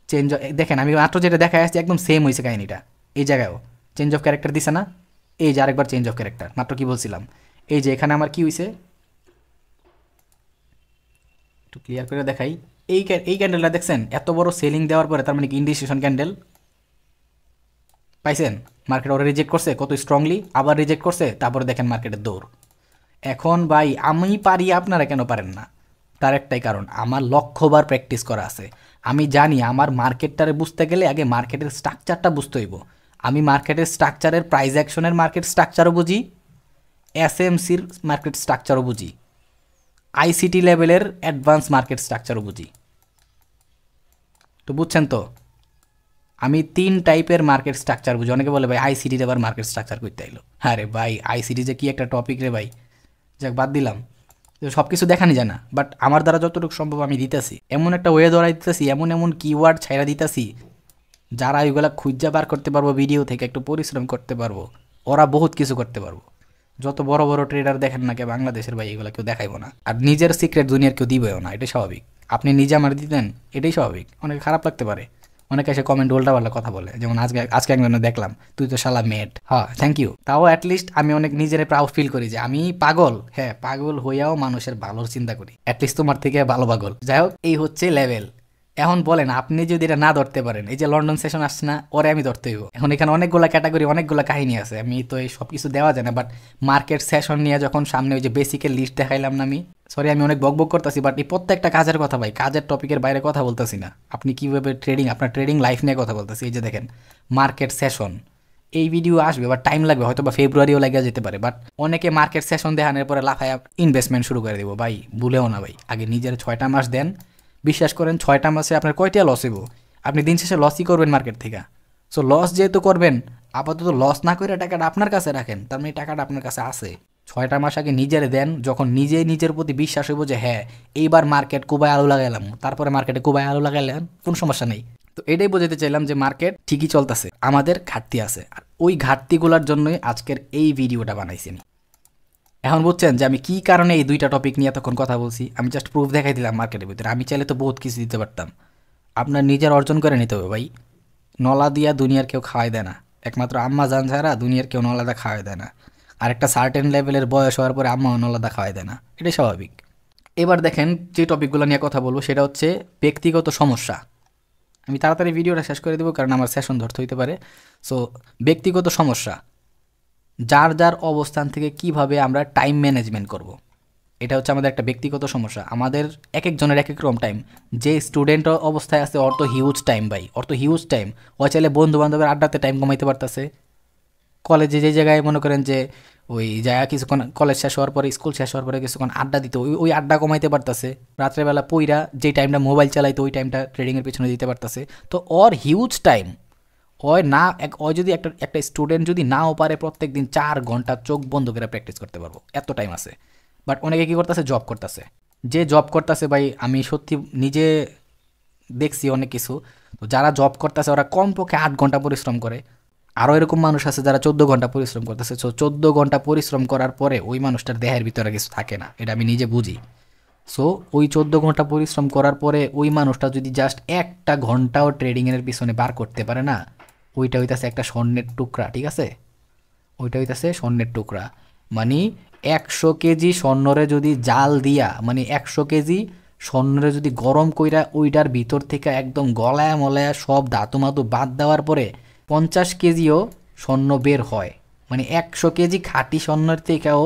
চেঞ্জ, দেখেন আমি মাত্র যেটা দেখা আসছে একদম সেম হয়েছে কাহিনিটা। এই জায়গায়ও চেঞ্জ অফ ক্যারেক্টার দিছে না, এই যে আরেকবার চেঞ্জ অফ ক্যারেক্টার, মাত্র কি বলছিলাম, এই যে এখানে আমার কি হয়েছে একটু ক্লিয়ার করে দেখাই। এই ক্যান্ডেলটা দেখছেন এত বড় সেলিং দেওয়ার পরে, তার মানে কি ইন্ডিসিশন ক্যান্ডেল পাইছেন? মার্কেট ওরা রিজেক্ট করছে কত স্ট্রংলি, আবার রিজেক্ট করছে, তারপরে দেখেন মার্কেটের দৌড়। এখন ভাই আমি পারি, আপনারা কেন পারেন না? তার একটাই কারণ, আমার লক্ষবার প্র্যাকটিস করা আছে। আমি জানি আমার মার্কেটটারে বুঝতে গেলে আগে মার্কেটের স্ট্রাকচারটা বুঝতে হইব। আমি মার্কেটের স্ট্রাকচারের প্রাইস অ্যাকশনের মার্কেট স্ট্রাকচারও বুঝি, এসএমসির মার্কেট স্ট্রাকচারও বুঝি, আইসিটি লেভেলের অ্যাডভান্স মার্কেট স্ট্রাকচারও বুঝি। তো বুঝছেন তো, আমি 3 টাইপের মার্কেট স্ট্রাকচার বুঝি। অনেকে বলে ভাই আইসিটি আবার মার্কেট স্ট্রাকচার করতে আইলো, হ্যাঁ রে ভাই আইসিটি যে কি একটা টপিক রে ভাই, যাক বাদ দিলাম। তো সব কিছু দেখানি যায় না, বাট আমার দ্বারা যতটুকু সম্ভব আমি দিতেছি, এমন একটা ওয়ে ধরাই দিতেছি, এমন এমন কিওয়ার্ড ছাইরা দিতেছি, যারা ওইগুলা খুঁজা বার করতে পারবো ভিডিও থেকে, একটু পরিশ্রম করতে পারবো, ওরা বহুত কিছু করতে পারবো। যত বড় বড় ট্রেডার দেখেন না কে বাংলাদেশের ভাই, এগুলো কেউ দেখাইবো না, আর নিজের সিক্রেট দুনিয়ার কেউ দিবেও না, এটাই স্বাভাবিক। আপনি নিজে আমার দিতেন, এটাই স্বাভাবিক। অনেক খারাপ লাগতে পারে, অনেকে এসে কমেন্ট উল্টাপাল্টা কথা বলে, যেমন আজকে আজকে একজনে দেখলাম তুই তো শালা মেড। হ্যাঁ থ্যাংক ইউ, তাও অ্যাটলিস্ট আমি অনেক নিজেরে প্রাউড ফিল করি যে আমি পাগল, হ্যাঁ পাগল হইয়াও মানুষের ভালোর চিন্তা করি, অ্যাটলিস্ট তোমার থেকে ভালো পাগল। যাই হোক, এই হচ্ছে লেভেল। এখন বলেন আপনি যদি এটা না ধরতে পারেন, এই যে লন্ডন সেশন আসছে না, ওরে আমি ধরতে হইব। এখন এখানে অনেকগুলো ক্যাটাগরি, অনেকগুলো কাহিনী আছে, আমি তো এই সব কিছু দেওয়া যায় না, বাট মার্কেট সেশন নিয়ে যখন সামনে ওই যে বেসিকের লিস্ট দেখাইলাম না আমি, সরি আমি অনেক বকবক করতেছি, বাট এই প্রত্যেকটা কাজের কথা ভাই, কাজের টপিকের বাইরে কথা বলতেছি না। আপনি কীভাবে ট্রেডিং, আপনার ট্রেডিং লাইফ নিয়ে কথা বলতেছি। এই যে দেখেন মার্কেট সেশন, এই ভিডিও আসবে বাট টাইম লাগবে, হয়তো বা ফেব্রুয়ারিও লাগিয়ে যেতে পারে, বাট অনেকে মার্কেট সেশন দেখানোর পরে লাফায় ইনভেস্টমেন্ট শুরু করে দেবো। ভাই ভুলেও না ভাই, আগে নিজের 6টা মাস দেন, বিশ্বাস করেন 6টা মাসে আপনার কয়টা লস হইব, আপনি দিন শেষে লসই করবেন মার্কেট থেকে। সো লস যেহেতু করবেন, আপাতত লস না করে টাকাটা আপনার কাছে রাখেন, তার মানে টাকাটা আপনার কাছে আছে। 6টা মাস আগে নিজের দেন, যখন নিজেই নিজের প্রতি বিশ্বাস হইব যে হ্যাঁ এইবার মার্কেট কুবায় আলু লাগাইলাম, তারপরে মার্কেটে কুবায় আলু লাগাইলেন, কোনো সমস্যা নেই। তো এটাই বোঝাতে চাইলাম যে মার্কেট ঠিকই চলতেছে, আমাদের ঘাটতি আছে, আর ওই ঘাটতিগুলোর জন্যই আজকের এই ভিডিওটা বানাইছি আমি। এখন বুঝছেন যে আমি কী কারণে এই 2টা টপিক নিয়ে এতক্ষণ কথা বলছি। আমি জাস্ট প্রুফ দেখাই দিলাম মার্কেটের ভিতরে, আমি চাইলে তো বহুত কিছু দিতে পারতাম। আপনার নিজের অর্জন করে নিতে হবে ভাই, নলা দিয়া দুনিয়ার কেউ খাওয়াই দেয় না, একমাত্র আম্মা জান ছাড়া দুনিয়ার কেউ নলাদা খাওয়াই দেয় না, আর একটা সার্টেন লেভেলের বয়স হওয়ার পরে আম্মাও নলাদা খাওয়াই দেয় না, এটাই স্বাভাবিক। এবার দেখেন যে টপিকগুলো নিয়ে কথা বলবো সেটা হচ্ছে ব্যক্তিগত সমস্যা। আমি তাড়াতাড়ি ভিডিওটা শেষ করে দেবো কারণ আমার সেশন ধরতে হইতে পারে। সো ব্যক্তিগত সমস্যা, যার যার অবস্থান থেকে কিভাবে আমরা টাইম ম্যানেজমেন্ট করব, এটা হচ্ছে আমাদের একটা ব্যক্তিগত সমস্যা। আমাদের এক একজনের এক এক রকম টাইম। যে স্টুডেন্ট অবস্থায় আছে ওর তো হিউজ টাইম ভাই, ওর তো হিউজ টাইম, ও চাইলে বন্ধু বান্ধবের আড্ডাতে টাইম কমাইতে পারতেছে। কলেজে যে জায়গায় মনে করেন যে ওই যা কিছুক্ষণ কলেজ শেষ হওয়ার পরে স্কুল শেষ হওয়ার পরে কিছুক্ষণ আড্ডা দিত, ওই আড্ডা কমাইতে পারতেছে। রাত্রেবেলা পইরা যে টাইমটা মোবাইল চালাইতো ওই টাইমটা ট্রেডিংয়ের পিছনে দিতে পারতেছে। তো ওর হিউজ টাইম, ওই যদি একটা স্টুডেন্ট যদি নাও পারে প্রত্যেক দিন 4 ঘন্টা চোখ বন্ধ করে প্র্যাকটিস করতে পারবো, এত টাইম আছে। বাট অনেকে কী করতেছে, জব করতেছে। যে জব করতেছে ভাই, আমি সত্যি নিজে দেখছি অনেক কিছু। তো যারা জব করতেছে ওরা কমপক্ষে 8 ঘন্টা পরিশ্রম করে। আরও এরকম মানুষ আছে যারা 14 ঘন্টা পরিশ্রম করতেছে। সো 14 ঘন্টা পরিশ্রম করার পরে ওই মানুষটার দেহের ভিতরে কিছু থাকে না, এটা আমি নিজে বুঝি। সো ওই 14 ঘন্টা পরিশ্রম করার পরে ওই মানুষটা যদি জাস্ট 1 ঘন্টাও ট্রেডিংয়ের পিছনে বার করতে পারে না, ওইটা হইতেছে একটা স্বর্ণের টুকরা, ঠিক আছে? ওইটা হইতেছে স্বর্ণের টুকরা। মানে 100 কেজি স্বর্ণরে যদি জাল দিয়া, মানে 100 কেজি স্বর্ণরে যদি গরম কইরা ওইটার ভিতর থেকে একদম গলায়া মলায়া সব ধাতু মাতু বাদ দেওয়ার পরে 50 কেজিও স্বর্ণ বের হয়। মানে 100 কেজি খাঁটি স্বর্ণের থেকেও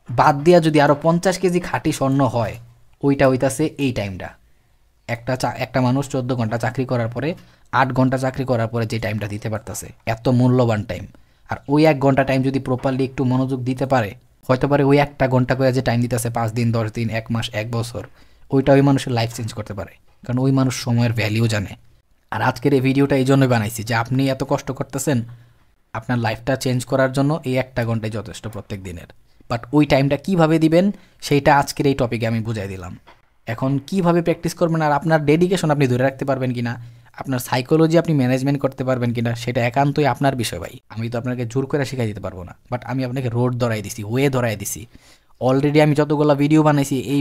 বাদ দিয়া যদি আরও 50 কেজি খাঁটি স্বর্ণ হয়, ওইটা হইতাছে এই টাইমটা। একটা মানুষ 14 ঘন্টা চাকরি করার পরে 8 ঘন্টা চাকরি করার পরে যে টাইমটা দিতে পারতেছে, এত মূল্যবান টাইম। আর ওই 1 ঘন্টা টাইম যদি প্রপারলি একটু মনোযোগ দিতে পারে, হয়তো পারে ওই 1 ঘন্টা করে যে টাইম দিতেছে 5 দিন 10 দিন 1 মাস 1 বছর, ওইটা ওই মানুষের লাইফ চেঞ্জ করতে পারে। কারণ ওই মানুষ সময়ের ভ্যালিউ জানে। আর আজকের এই ভিডিওটা এই জন্যই বানাইছি যে আপনি এত কষ্ট করতেছেন, আপনার লাইফটা চেঞ্জ করার জন্য এই 1 ঘন্টাই যথেষ্ট প্রত্যেক দিনের। বাট ওই টাইমটা কীভাবে দিবেন সেইটা আজকের এই টপিকে আমি বুঝাই দিলাম। এখন কিভাবে প্র্যাকটিস করবেন আর আপনার ডেডিকেশন আপনি ধরে রাখতে পারবেন কিনা, আপনার সাইকোলজি আপনি ম্যানেজমেন্ট করতে পারবেন কিনা, সেটা একান্তই আপনার বিষয় ভাই। আমি তো আপনাকে জোর করে শিখাই দিতে পারবো না, বাট আমি আপনাকে রোড ধরাই দিছি, ওয়ে ধরাই দিছি। অলরেডি আমি যতগুলো ভিডিও বানাইছি এই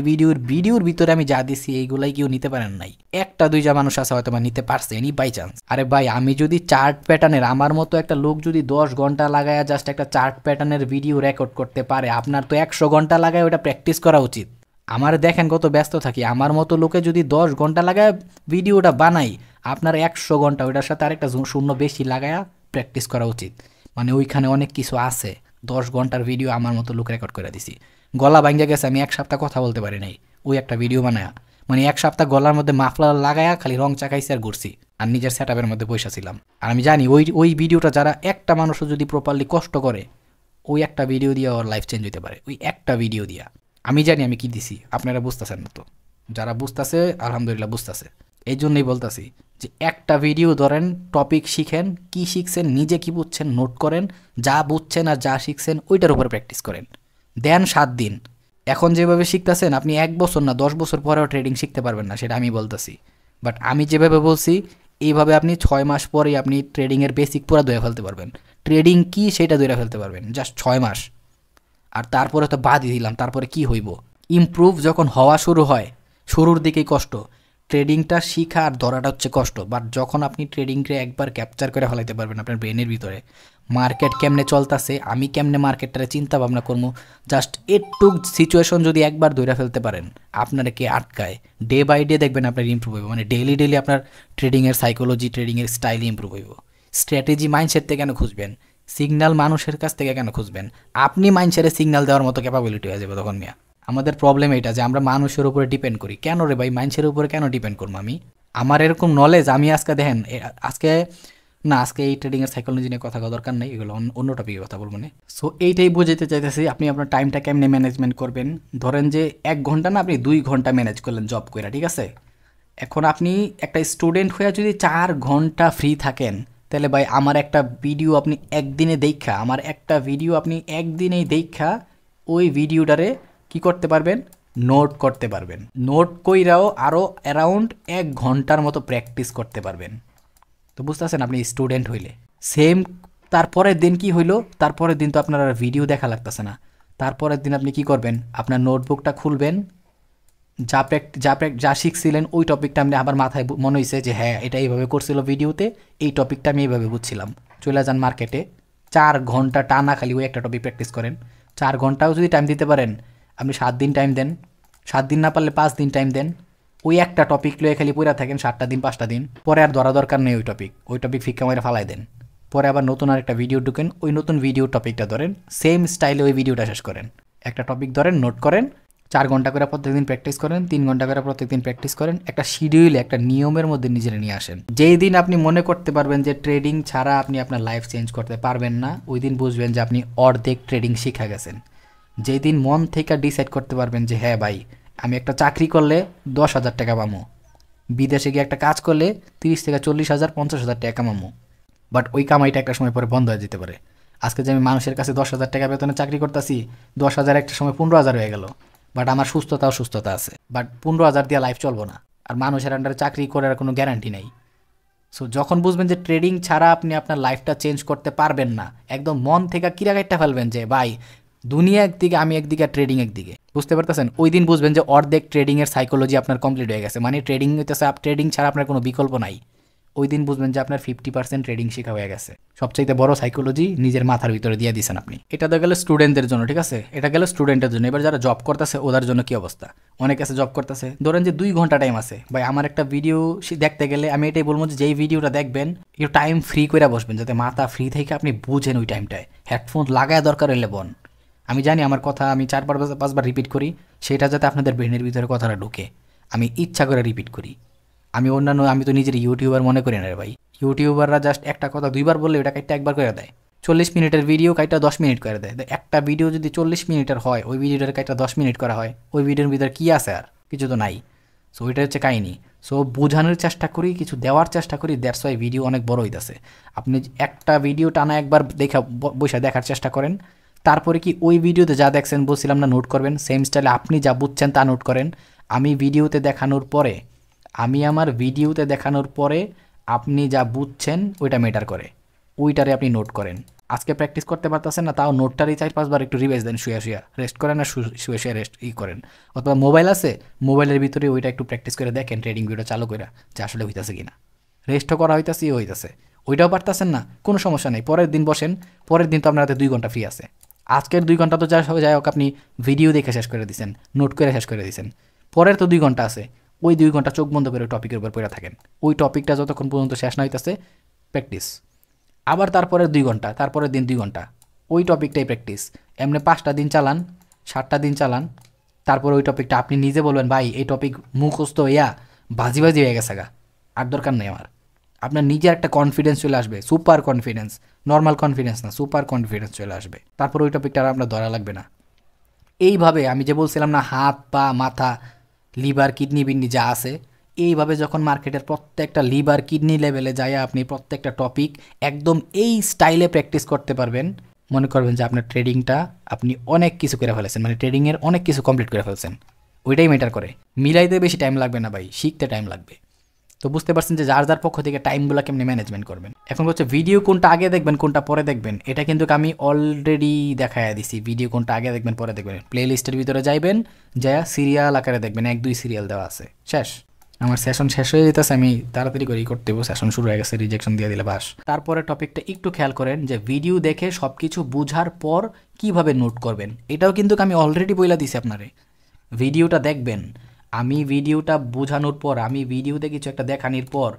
ভিডিওর ভিতরে আমি যা দিছি এইগুলাই কেউ নিতে পারেন নাই। 1-2 মানুষ আছে হয়তো বা নিতে পারছে এনি বাই চান্স। আরে ভাই, আমি যদি চার্ট প্যাটার্নের, আমার মতো একটা লোক যদি 10 ঘন্টা লাগায় জাস্ট একটা চার্ট প্যাটার্নের ভিডিও রেকর্ড করতে পারে, আপনার তো 100 ঘন্টা লাগায় ওটা প্র্যাকটিস করা উচিত। আমার দেখেন কত ব্যস্ত থাকি, আমার মতো লোকে যদি 10 ঘন্টা লাগায় ভিডিওটা বানাই, আপনার 100 ঘন্টা ওইটার সাথে আরেকটা শূন্য বেশি লাগায়া প্র্যাকটিস করা উচিত। মানে ওইখানে অনেক কিছু আছে। 10 ঘন্টার ভিডিও আমার মতো লোক রেকর্ড করে দিছি, গলা ভাঙ্গা গেছে, আমি 1 সপ্তাহ কথা বলতে পারি নাই ওই একটা ভিডিও বানায়া। মানে 1 সপ্তাহ গলার মধ্যে মাফলার লাগায়া খালি রং চাকাইছি আর ঘুরছি আর নিজের সেট আপের মধ্যে বসে ছিলাম। আর আমি জানি ওই ভিডিওটা যারা একটা মানুষও যদি প্রপারলি কষ্ট করে, ওই একটা ভিডিও দিয়ে ওর লাইফ চেঞ্জ হতে পারে। ওই একটা ভিডিও দিয়া আমি জানি আমি কি দিছি, আপনারা বুঝতেছেন না। তো যারা বুঝতেছে আলহামদুলিল্লাহ বুঝতেছে। এই জন্যই বলতেছি যে একটা ভিডিও ধরেন, টপিক শিখেন, কি শিখছেন, নিজে কি বুঝছেন নোট করেন, যা বুঝছেন আর যা শিখছেন ওইটার উপরে প্র্যাকটিস করেন। দেন 7 দিন। এখন যেভাবে শিখতেছেন আপনি 1 বছর না 10 বছর পরেও ট্রেডিং শিখতে পারবেন না, সেটা আমি বলতেছি। বাট আমি যেভাবে বলছি এইভাবে আপনি 6 মাস পরেই আপনি ট্রেডিংয়ের বেসিক পুরো ধরে ফেলতে পারবেন। ট্রেডিং কি সেটা ধরে ফেলতে পারবেন জাস্ট 6 মাস। আর তারপরে তো বাদই দিলাম, তারপরে কি হইব? ইমপ্রুভ যখন হওয়া শুরু হয়, শুরুর দিকেই কষ্ট। ট্রেডিংটা শিখা আর ধরাটা হচ্ছে কষ্ট, বাট যখন আপনি ট্রেডিংকে একবার ক্যাপচার করে ফেলাইতে পারবেন আপনার ব্রেনের ভিতরে, মার্কেট কেমনে চলতেছে, আমি কেমনে মার্কেটটারে চিন্তা ভাবনা করবো, জাস্ট একটু সিচুয়েশন যদি একবার ধরে ফেলতে পারেন, আপনারা কে আটকায়? ডে বাই ডে দেখবেন আপনার ইমপ্রুভ হইব। মানে ডেলি আপনার ট্রেডিংয়ের সাইকোলজি, ট্রেডিংয়ের স্টাইল ইমপ্রুভ হইব। স্ট্র্যাটেজি মাইন্ডসেট থেকে কেন খুঁজবেন? সিগন্যাল মানুষের কাছ থেকে কেন খুঁজবেন? আপনি মাইন্ডসেটে সিগন্যাল দেওয়ার মতো ক্যাপাবিলিটি হয়ে যাবে তখন মিয়া। আমাদের প্রবলেম এটা যে আমরা মানুষের উপরে ডিপেন্ড করি। কেন রে ভাই, মানুষের উপরে কেন ডিপেন্ড করবো আমি? আমার এরকম নলেজ, আমি আজকে দেখেন আজকে এই ট্রেডিংয়ের সাইকোলজি নিয়ে কথা দরকার নেই, এগুলো অন্য টপিকে কথা বলবো না। সো এইটাই বুঝাতে চাইতেছি আপনি আপনার টাইমটা কেমনে ম্যানেজমেন্ট করবেন। ধরেন যে 1 ঘন্টা না আপনি 2 ঘন্টা ম্যানেজ করলেন জব করে, ঠিক আছে? এখন আপনি একটা স্টুডেন্ট হয়ে যদি 4 ঘন্টা ফ্রি থাকেন, তাহলে ভাই আমার একটা ভিডিও আপনি একদিনেই দেখা ওই ভিডিওটারে কি করতে পারবেন? নোট করতে পারবেন। নোট কইরাও আরও অ্যারাউন্ড 1 ঘন্টার মতো প্র্যাকটিস করতে পারবেন। তো বুঝতেছেন আপনি স্টুডেন্ট হইলে সেম। তারপরের দিন কি হইলো? তারপরের দিন তো আপনার আর ভিডিও দেখা লাগতেছে না। তারপরের দিন আপনি কি করবেন? আপনার নোটবুকটা খুলবেন, যা শিখছিলেন ওই টপিকটা আপনি আবার মাথায় মনে হয়েছে যে হ্যাঁ এটা এইভাবে করছিল ভিডিওতে, এই টপিকটা আমি এইভাবে বুঝছিলাম। চলে যান মার্কেটে, 4 ঘন্টা টানা খালি ওই একটা টপিক প্র্যাকটিস করেন। 4 ঘন্টাও যদি টাইম দিতে পারেন, আপনি 7 দিন টাইম দেন, 7 দিন না পারলে 5 দিন টাইম দেন। ওই একটা টপিক লয়ে খালি পড়ে থাকেন 7টা দিন 5টা দিন, পরে আর ধরা দরকার নেই ওই টপিক ফিক্কা মেরে ফালাই দেন। পরে আবার নতুন আরেকটা ভিডিও ঢুকেন, ওই নতুন ভিডিও টপিকটা ধরেন, সেম স্টাইলে ওই ভিডিওটা শেষ করেন। একটা টপিক ধরেন, নোট করেন, 4 ঘন্টা করে প্রত্যেকদিন প্র্যাকটিস করেন, 3 ঘন্টা করে প্রত্যেকদিন প্র্যাকটিস করেন, একটা শিডিউলে একটা নিয়মের মধ্যে নিজেরা নিয়ে আসেন। যেই দিন আপনি মনে করতে পারবেন যে ট্রেডিং ছাড়া আপনি আপনার লাইফ চেঞ্জ করতে পারবেন না, ওই দিন বুঝবেন যে আপনি অর্ধেক ট্রেডিং শিখা গেছেন। যেই দিন মন থেকে ডিসাইড করতে পারবেন যে হ্যাঁ ভাই আমি একটা চাকরি করলে 10,000 টাকা পামো, বিদেশে গিয়ে একটা কাজ করলে 30 থেকে 40,000 50,000 টাকা কামামো, বাট ওই কামাইটা একটা সময় পরে বন্ধ হয়ে যেতে পারে। আজকে যে আমি মানুষের কাছে 10,000 টাকা বেতনে চাকরি করতেছি, 10,000 একটা সময় 15,000 হয়ে গেল, বাট আমার সুস্থতা আছে, বাট 15,000 দিয়ে লাইফ চলবো না। আর মানুষের আন্ডারে চাকরি করার কোনো গ্যারান্টি নেই। সো যখন বুঝবেন যে ট্রেডিং ছাড়া আপনি আপনার লাইফটা চেঞ্জ করতে পারবেন না, একদম মন থেকে কিরা কাটটা ফেলবেন যে ভাই দুনিয়া একদিকে আমি একদিকে ট্রেডিং একদিকে, বুঝতে পারতেছেন? ওই দিন বুঝবেন যে অর্ধেক ট্রেডিংয়ের সাইকোলজি আপনার কমপ্লিট হয়ে গেছে, মানে ট্রেডিং হইতেছে, ট্রেডিং ছাড়া আপনার কোনো বিকল্প নাই। ওই দিন বুঝবেন যে আপনার 50% ট্রেডিং শেখা হয়ে গেছে। সবচাইতে বড় সাইকোলজি নিজের মাথার ভিতরে দিয়ে দিয়েছেন আপনি। এটা তো গেল স্টুডেন্টদের জন্য, ঠিক আছে? এটা গেল স্টুডেন্টের জন্য। এবার যারা জব করতেছে ওদের জন্য কি অবস্থা? অনেক আছে জব করতেছে, ধরেন যে 2 ঘন্টা টাইম আছে, ভাই আমার একটা ভিডিও দেখতে গেলে আমি এটাই বলবো যে যেই ভিডিওটা দেখবেন একটু টাইম ফ্রি করে বসবেন, যাতে মাথা ফ্রি থেকে আপনি বুঝেন ওই টাইমটায়। হেডফোন লাগায় দরকার হলে বন। আমি জানি আমার কথা আমি 4-5 বার রিপিট করি, সেটা যাতে আপনাদের ব্রেনের ভিতরে কথাটা ঢুকে, আমি ইচ্ছা করে রিপিট করি। আমি আমি তো নিজের ইউটিউবার মনে করি না রে ভাই। ইউটিউবাররা জাস্ট একটা কথা 2 বার বললে ওটা কাইটা 1 বার করে দেয়। 40 মিনিটের ভিডিও কাইটা 10 মিনিট করে দেয়। একটা ভিডিও যদি 40 মিনিটের হয়, ওই ভিডিওটার কাইটা 10 মিনিট করা হয়, ওই ভিডিওর ভিতরে কী আছে? আর কিছু তো নাই। সো ওইটা হচ্ছে কাহিনি। সো বোঝানোর চেষ্টা করি, কিছু দেওয়ার চেষ্টা করি, দ্যাটস ওয়াই ভিডিও অনেক বড় হইতেছে। আপনি একটা ভিডিও টানা একবার বসে দেখার চেষ্টা করেন, তারপরে কি ওই ভিডিওতে যা দেখছেন বলছিলাম না, নোট করবেন, সেম স্টাইলে আপনি যা বুঝছেন তা নোট করেন। আমি আমার ভিডিওতে দেখানোর পরে আপনি যা বুঝছেন ওইটা ম্যাটার করে, ওইটারে আপনি নোট করেন। আজকে প্র্যাকটিস করতে পারতেছেন না, তাও নোটটারই 4-5 বার একটু রিভাইজ দেন, শুয়ে রেস্ট করেন, না শুয়ে রেস্ট করেন। অথবা মোবাইল আছে, মোবাইলের ভিতরে ওইটা একটু প্র্যাকটিস করে দেখেন, ট্রেডিং ভিডিও চালু করে, যে আসলে হইতেছে কিনা, রেস্টও করা হইতেছে, হইতেছে। ওইটাও পারতেছেন না, কোনো সমস্যা নেই, পরের দিন বসেন। পরের দিন তো আপনার হাতে 2 ঘন্টা ফ্রি আছে। আজকের 2 ঘন্টা তো যাই হোক আপনি ভিডিও দেখে শেষ করে দিয়েছেন, নোট করে শেষ করে দিয়েছেন। পরের তো 2 ঘন্টা আছে, ওই 2 ঘন্টা চোখ বন্ধ করে টপিকের উপর পড়ে থাকেন। ওই টপিকটা যতক্ষণ পর্যন্ত শেষ না হইতেছে প্র্যাকটিস। আবার তারপরের 2 ঘন্টা, তারপরের দিন 2 ঘন্টা ওই টপিকটাই প্র্যাকটিস। এমনি 5টা দিন চালান, 7টা দিন চালান, তারপর ওই টপিকটা আপনি নিজে বলবেন ভাই এই টপিক মুখস্থ ইয়া বাজি হয়ে গেছে গা, আর দরকার নেই আমার। আপনার নিজের একটা কনফিডেন্স চলে আসবে, সুপার কনফিডেন্স, নর্মাল কনফিডেন্স না, সুপার কনফিডেন্স চলে আসবে। তারপর ওই টপিকটা আর আপনার ধরা লাগবে না। এইভাবে আমি যে বলছিলাম না, হাত পা মাথা লিভার কিডনি বিডনি যা আছে, এইভাবে যখন মার্কেটের প্রত্যেকটা লিভার কিডনি লেভেলে যায় আপনি প্রত্যেকটা টপিক একদম এই স্টাইলে প্র্যাকটিস করতে পারবেন, মনে করবেন যে আপনার ট্রেডিংটা আপনি অনেক কিছু করে ফেলেছেন, মানে ট্রেডিংয়ের অনেক কিছু কমপ্লিট করে ফেলছেন। ওইটাই ম্যাটার করে। মিলাইতে বেশি টাইম লাগবে না ভাই, শিখতে টাইম লাগবে। তো বুঝতে পারছেন যে যার পক্ষ থেকে টাইমগুলো কেমনি ম্যানেজমেন্ট করবেন। এখন হচ্ছে ভিডিও কোনটা আগে দেখবেন কোনটা পরে দেখবেন, এটা কিন্তু আমি অলরেডি দেখাইয়া দিছি। ভিডিও কোনটা আগে দেখবেন পরে দেখবেন, প্লে লিস্টের ভিতরে যাইবেন, যা সিরিয়াল আকারে দেখবেন, 1-2 সিরিয়াল দেওয়া আছে, শেষ। আমার সেশন শেষ হয়ে যেতেছে, আমি তাড়াতাড়ি করেই করতে দেবো, সেশন শুরু হয়ে গেছে, রিজেকশন দিয়ে দিলে বাস। তারপরে টপিকটা একটু খেয়াল করেন যে ভিডিও দেখে সব কিছু বুঝার পর কিভাবে নোট করবেন, এটাও কিন্তু আমি অলরেডি বইলা দিছি আপনারে। ভিডিওটা দেখবেন, আমি ভিডিওটা বোঝানোর পর, আমি ভিডিওতে কিছু একটা দেখানোর পর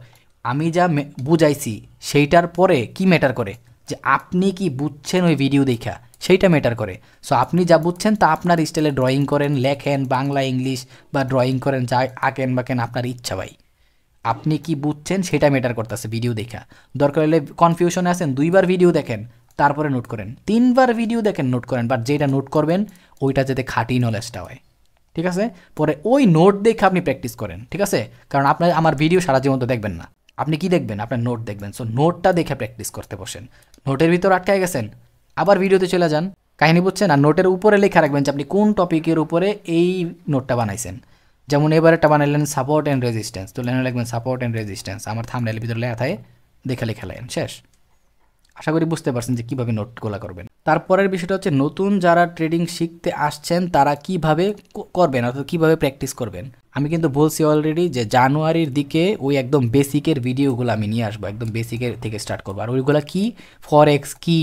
আমি যা বুঝাইছি সেইটার পরে কি ম্যাটার করে, যে আপনি কি বুঝছেন ওই ভিডিও দেখা, সেইটা ম্যাটার করে। সো আপনি যা বুঝছেন তা আপনার স্টাইলে ড্রয়িং করেন, লেখেন, বাংলা ইংলিশ বা ড্রয়িং করেন, যা আঁকেন বাঁকেন, আপনার ইচ্ছা ভাই। আপনি কি বুঝছেন সেটা ম্যাটার করতেছে ভিডিও দেখা। দরকার হলে কনফিউশনে আছেন, 2 বার ভিডিও দেখেন, তারপরে নোট করেন, 3 বার ভিডিও দেখেন, নোট করেন, বাট যেটা নোট করবেন ওইটা যাতে খাঁটি নলেজটা হয়, ঠিক আছে? পরে ওই নোট দেখে আপনি প্র্যাকটিস করেন, ঠিক আছে? কারণ আপনার আমার ভিডিও সারা জীবন তো দেখবেন না, আপনি কি দেখবেন? আপনার নোট দেখবেন। সো নোটটা দেখে প্র্যাকটিস করতে বসেন। নোটের ভিতর আটকায় গেছেন, আবার ভিডিওতে চলে যান, কাহিনী বুঝছেন। আর নোটের উপরে লেখা রাখবেন যে আপনি কোন টপিকের উপরে এই নোটটা বানাইছেন। যেমন এবার একটা বানাইলেন সাপোর্ট অ্যান্ড রেজিস্ট্যান্স, তো লেখা লিখবেন সাপোর্ট অ্যান্ড রেজিস্ট্যান্স, আমার থাম্বনেলের ভিতরে লেখা থাকে, দেখে লেখা লেখেন, শেষ। আশা করি বুঝতে পারছেন যে কীভাবে নোটগুলো করবেন। তারপরের বিষয়টা হচ্ছে নতুন যারা ট্রেডিং শিখতে আসছেন তারা কিভাবে করবেন, অর্থাৎ কীভাবে প্র্যাকটিস করবেন। আমি কিন্তু বলছি অলরেডি যে জানুয়ারির দিকে ওই একদম বেসিকের ভিডিওগুলো আমি নিয়ে আসবো, একদম বেসিকের থেকে স্টার্ট করবো। আর ওইগুলো কি, ফরেক্স কি,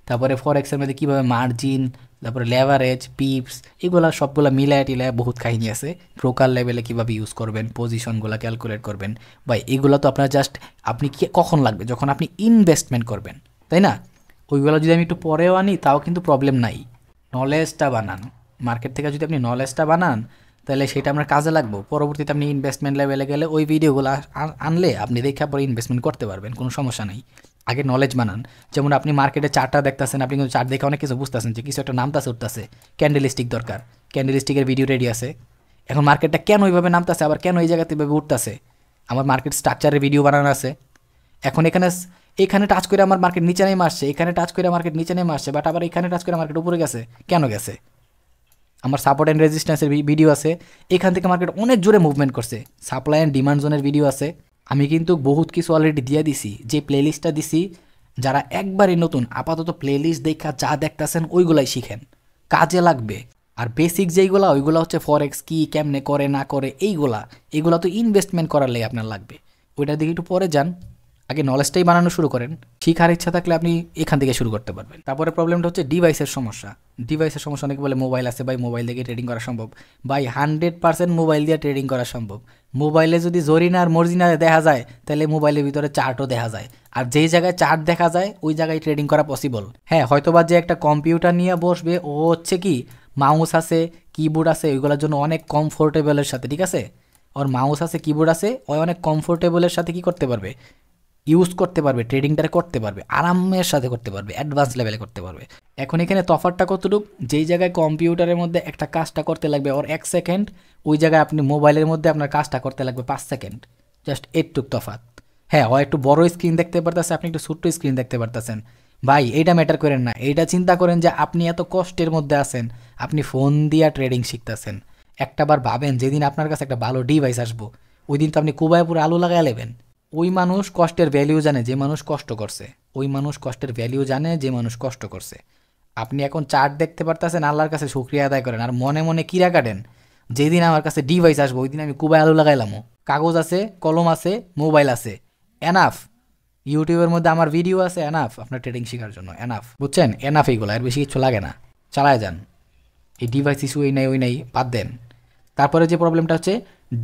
তারপরে ফরেক্সের মধ্যে কীভাবে মার্জিন, তারপরে লেভারেজ, পিপস, এগুলো সবগুলো মিলায় টিলায় বহুত কাহিনী আছে। ব্রোকার লেভেলে কীভাবে ইউজ করবেন, পজিশনগুলো ক্যালকুলেট করবেন, বা এগুলো তো আপনার জাস্ট আপনি কি কখন লাগবে, যখন আপনি ইনভেস্টমেন্ট করবেন, তাই না? ওইগুলো যদি আমি একটু পরেও আনি তাও কিন্তু প্রবলেম নাই। নলেজটা বানান, মার্কেট থেকে যদি আপনি নলেজটা বানান তাহলে সেটা আপনার কাজে লাগবে। পরবর্তীতে আপনি ইনভেস্টমেন্ট লেভেলে গেলে ওই ভিডিওগুলো আনলে আপনি দেখে পরে ইনভেস্টমেন্ট করতে পারবেন, কোনো সমস্যা নেই। আগে নলেজ বানান। যেমন আপনি মার্কেটে চার্টটা দেখতেছেন, আপনি কিন্তু চার্ট দেখে অনেক কিছু বুঝতেছেন যে কিছু একটা নামতাছে উঠতেছে, ক্যান্ডেলস্টিক দরকার, ক্যান্ডেলস্টিকের ভিডিও রেডি আছে। এখন মার্কেটটা কেন ওইভাবে নামতাছে, আবার কেন এই জায়গাতে এভাবে উঠতেছে, আমার মার্কেট স্ট্রাকচারের ভিডিও বানানো আছে। এখন এখানে টাচ করে আমার মার্কেট নিচে নেমে আসছে, এখানে টাচ করে মার্কেট নিচে নেমে আসছে, বাট আবার এখানে টাচ করে মার্কেট উপরে গেছে, কেন গেছে? আমার সাপোর্ট অ্যান্ড রেজিস্ট্যান্সের ভিডিও আছে, এখান থেকে মার্কেট অনেক জোরে মুভমেন্ট করছে, সাপ্লাই অ্যান্ড ডিমান্ড জোনের ভিডিও আছে। আমি কিন্তু বহুত কিছু অলরেডি দিয়ে দিছি, যে প্লেলিস্টটা দিছি যারা একবারই নতুন আপাতত প্লেলিস্ট দেখা যা দেখতেছেন ওইগুলাই শিখেন, কাজে লাগবে। আর বেসিক যেইগুলা ওইগুলো হচ্ছে ফরেক্স কি কেমনে করে না করে এইগুলা তো ইনভেস্টমেন্ট করার লেগে আপনার লাগবে, ওইটার দিকে একটু পরে যান। আগে নলেজটাই বানানো শুরু করেন, শিখার ইচ্ছা থাকলে আপনি এখান থেকে শুরু করতে পারবেন। তারপরে প্রবলেমটা হচ্ছে ডিভাইসের সমস্যা। অনেকে বলে মোবাইল আছে ভাই, মোবাইল দিয়ে ট্রেডিং করা সম্ভব। ভাই 100% মোবাইল দিয়ে ট্রেডিং করা সম্ভব। মোবাইলে যদি জরিনা আর মর্জিনা দেখা যায় তাহলে মোবাইলের ভিতরে চার্টও দেখা যায়, আর যেই জায়গায় চার্ট দেখা যায় ওই জায়গায় ট্রেডিং করা পসিবল। হ্যাঁ, হয়তোবা যে একটা কম্পিউটার নিয়ে বসবে ও হচ্ছে কি মাউস আছে কিবোর্ড আছে ওইগুলোর জন্য অনেক কমফোর্টেবলের সাথে, ঠিক আছে, ওর মাউস আছে কিবোর্ড আছে, ওই অনেক কমফোর্টেবলের সাথে কি করতে পারবে, ইউজ করতে পারবে, ট্রেডিংটা করতে পারবে, আরামের সাথে করতে পারবে, অ্যাডভান্স লেভেলে করতে পারবে। এখন এখানে তফাৎটা কতটুকু, যেই জায়গায় কম্পিউটারের মধ্যে একটা কাজটা করতে লাগবে ওর 1 সেকেন্ড, ওই জায়গায় আপনি মোবাইলের মধ্যে আপনার কাজটা করতে লাগবে 5 সেকেন্ড, জাস্ট এইটুক তফাৎ। হ্যাঁ, ও একটু বড় স্ক্রিন দেখতে পারতেছে, আপনি একটু ছোট্ট স্ক্রিন দেখতে পারতেছেন। ভাই এইটা ম্যাটার করেন না, এইটা চিন্তা করেন যে আপনি এত কষ্টের মধ্যে আছেন, আপনি ফোন দিয়ে ট্রেডিং শিখতেছেন। একটাবার ভাবেন যেদিন আপনার কাছে একটা ভালো ডিভাইস আসবো ওই দিন তো আপনি কুবায় পুরো আলু লাগাই নেবেন। ওই মানুষ কষ্টের ভ্যালিউ জানে যে মানুষ কষ্ট করছে, ওই মানুষ কষ্টের ভ্যালিউ জানে যে মানুষ কষ্ট করছে। আপনি এখন চার্ট দেখতে পারতেছেন, আল্লাহর কাছে শুকরিয়া আদায় করেন, আর মনে মনে কিরা কাটেন যেদিন আমার কাছে ডিভাইস আসবো ওই দিন আমি কুবায় আলু লাগাইলামও। কাগজ আছে, কলম আছে, মোবাইল আছে, এনাফ। ইউটিউবের মধ্যে আমার ভিডিও আছে, এনাফ আপনার ট্রেডিং শেখার জন্য, এনাফ, বুঝছেন? এনাফ এইগুলো, আর বেশি কিছু লাগে না, চালায় যান। এই ডিভাইস ইস্যু এই নাই ওই নাই বাদ দেন। তারপরে যে প্রবলেমটা হচ্ছে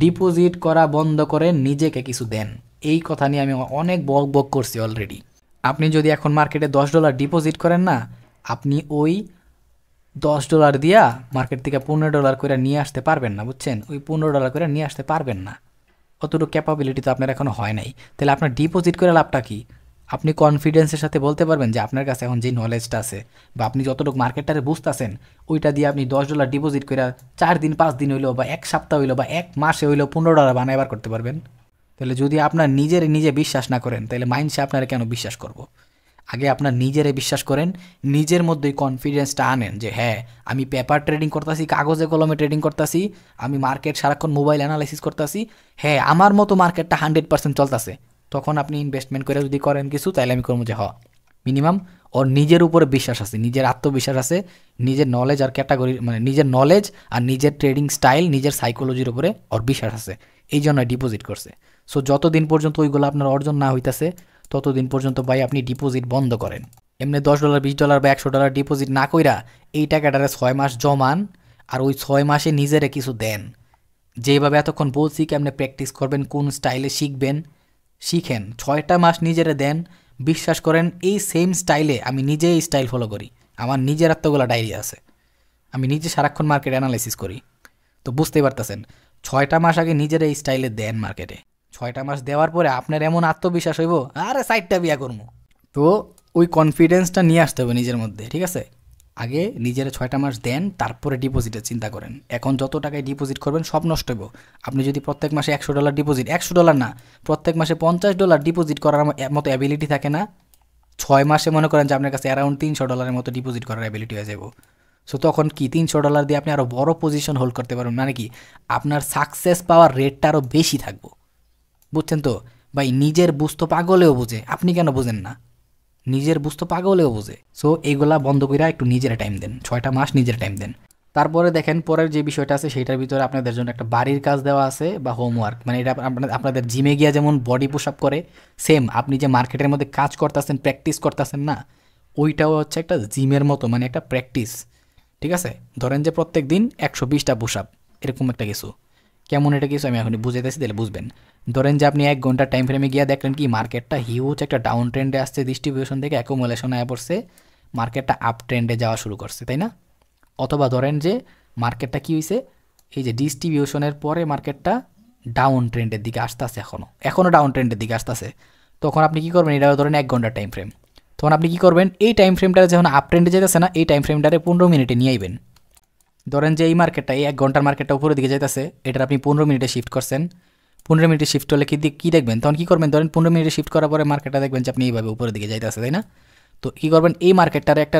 ডিপোজিট করা বন্ধ করে নিজেকে কিছু দেন। এই কথা নিয়ে আমি অনেক বক করছি অলরেডি। আপনি যদি এখন মার্কেটে $10 ডিপোজিট করেন না, আপনি ওই $10 দিয়া মার্কেট থেকে $15 করে নিয়ে আসতে পারবেন না, বুঝছেন? ওই $15 করে নিয়ে আসতে পারবেন না, অতটুকু ক্যাপাবিলিটি তো আপনার এখনও হয় নাই। তাহলে আপনার ডিপোজিট করে লাভটা কি? আপনি কনফিডেন্সের সাথে বলতে পারবেন যে আপনার কাছে এখন যে নলেজটা আছে বা আপনি যতটুকু মার্কেটটারে বুঝতেছেন ওইটা দিয়ে আপনি $10 ডিপোজিট করে 4 দিন 5 দিন হইলো বা 1 সপ্তাহ হইলো বা 1 মাসে হইলো $15 বানাইবার করতে পারবেন। তাহলে যদি আপনার নিজে বিশ্বাস না করেন তাহলে মাইন্ডসে আপনারা কেন বিশ্বাস করব? আগে আপনার নিজেরে বিশ্বাস করেন, নিজের মধ্যেই কনফিডেন্সটা আনেন যে হ্যাঁ আমি পেপার ট্রেডিং করতেছি, কাগজে কলমে ট্রেডিং করতেছি, আমি মার্কেট সারাক্ষণ মোবাইল অ্যানালাইসিস করতেছি, হ্যাঁ আমার মতো মার্কেটটা 100% চলতেছে। তখন আপনি ইনভেস্টমেন্ট করে যদি করেন কিছু, তাহলে আমি করবো যে মিনিমাম ওর নিজের উপরে বিশ্বাস আছে, নিজের আত্মবিশ্বাস আছে, নিজের নলেজ আর ক্যাটাগরি মানে নিজের নলেজ আর নিজের ট্রেডিং স্টাইল, নিজের সাইকোলজির উপরে ওর বিশ্বাস আছে, এই জন্য ডিপোজিট করছে। সো যতদিন পর্যন্ত ওইগুলো আপনার অর্জন না হইতেছে ততদিন পর্যন্ত ভাই আপনি ডিপোজিট বন্ধ করেন। এমনি $10 $20 বা $100 ডিপোজিট না কইরা এই টাকাটারে 6 মাস জমান, আর ওই 6 মাসে নিজেরে কিছু দেন। যেভাবে এতক্ষণ বলছি কেমনে প্র্যাকটিস করবেন, কোন স্টাইলে শিখবেন, শিখেন। 6টা মাস নিজেরে দেন, বিশ্বাস করেন এই সেম স্টাইলে আমি নিজে এই স্টাইল ফলো করি, আমার নিজের এতগুলো ডায়েরি আছে, আমি নিজে সারাক্ষণ মার্কেট অ্যানালাইসিস করি। তো বুঝতেই পারতেছেন 6টা মাস আগে নিজের এই স্টাইলে দেন মার্কেটে, 6টা মাস দেওয়ার পরে আপনার এমন আত্মবিশ্বাস হইব আরে 60টা বিয়া করবো। তো ওই কনফিডেন্সটা নিয়ে আসতে হবে নিজের মধ্যে, ঠিক আছে? আগে নিজের 6টা মাস দেন, তারপরে ডিপোজিটের চিন্তা করেন। এখন যত টাকায় ডিপোজিট করবেন সব নষ্ট হইব। আপনি যদি প্রত্যেক মাসে $100 ডিপোজিট, $100 না, প্রত্যেক মাসে $50 ডিপোজিট করার মতো অ্যাবিলিটি থাকে না, 6 মাসে মনে করেন যে আপনার কাছে অ্যারাউন্ড $300 মতো ডিপোজিট করার অ্যাবিলিটি হয়ে যাব। সো তখন কি $300 দিয়ে আপনি আরও বড় পজিশন হোল্ড করতে পারবেন, মানে কি আপনার সাকসেস পাওয়ার রেটটা আরও বেশি থাকবো, বুঝছেন তো? ভাই নিজের বুঝতো পাগলেও বুঝে, আপনি কেন বুঝেন না? নিজের বুঝতো পাগলেও বুঝে। সো এইগুলা বন্ধ করে একটু নিজের টাইম দেন, 6টা মাস নিজের টাইম দেন। তারপরে দেখেন পরের যে বিষয়টা আছে সেটার ভিতরে আপনাদের জন্য একটা বাড়ির কাজ দেওয়া আছে বা হোমওয়ার্ক, মানে এটা আপনাদের জিমে গিয়া যেমন বডি পুশ আপ করে, সেম আপনি যে মার্কেটের মধ্যে কাজ করতেছেন, প্র্যাকটিস করতেছেন না, ওইটাও হচ্ছে একটা জিমের মতো, মানে একটা প্র্যাকটিস, ঠিক আছে? ধরেন যে প্রত্যেক দিন 120টা পুশ আপ, এরকম একটা কিছু। কেমন এটা কিছু আমি এখন বুঝাইতেছি, তাহলে বুঝবেন। ধরেন যে আপনি 1 ঘন্টা টাইম ফ্রেমে গিয়ে দেখলেন কি মার্কেটটা হিউজ একটা ডাউন ট্রেন্ডে আসছে, ডিস্ট্রিবিউশন থেকে অ্যাকুমুলেশন আয়া পড়ছে, মার্কেটটা আপ ট্রেন্ডে যাওয়া শুরু করছে, তাই না? অথবা ধরেন যে মার্কেটটা কী হয়েছে, এই যে ডিস্ট্রিবিউশনের পরে মার্কেটটা ডাউন ট্রেন্ডের দিকে আসতেছে, এখনও ডাউন ট্রেন্ডের দিকে আসতেছে। তখন আপনি কী করবেন, এটা ধরেন 1 ঘন্টার টাইম ফ্রেম, তখন আপনি কী করবেন, এই টাইম ফ্রেমটা যখন আপ ট্রেন্ডে যেতেছে না, এই টাইম ফ্রেমটারে 15 মিনিটে নিয়ে আইবেন। ধরেন যে এই মার্কেটটা, এই 1 ঘন্টার মার্কেটটা উপরের দিকে যাইতেছে, এটার আপনি 15 মিনিটে শিফট করছেন। 15 মিনিটে শিফট হলে কী দেখবেন, তখন কী করবেন, ধরেন 15 মিনিটে শিফট করার পরে মার্কেটটা দেখবেন যে আপনি এইভাবে উপরের দিকে যাইতেছে, তাই না? তো কী করবেন, এই মার্কেটটার একটা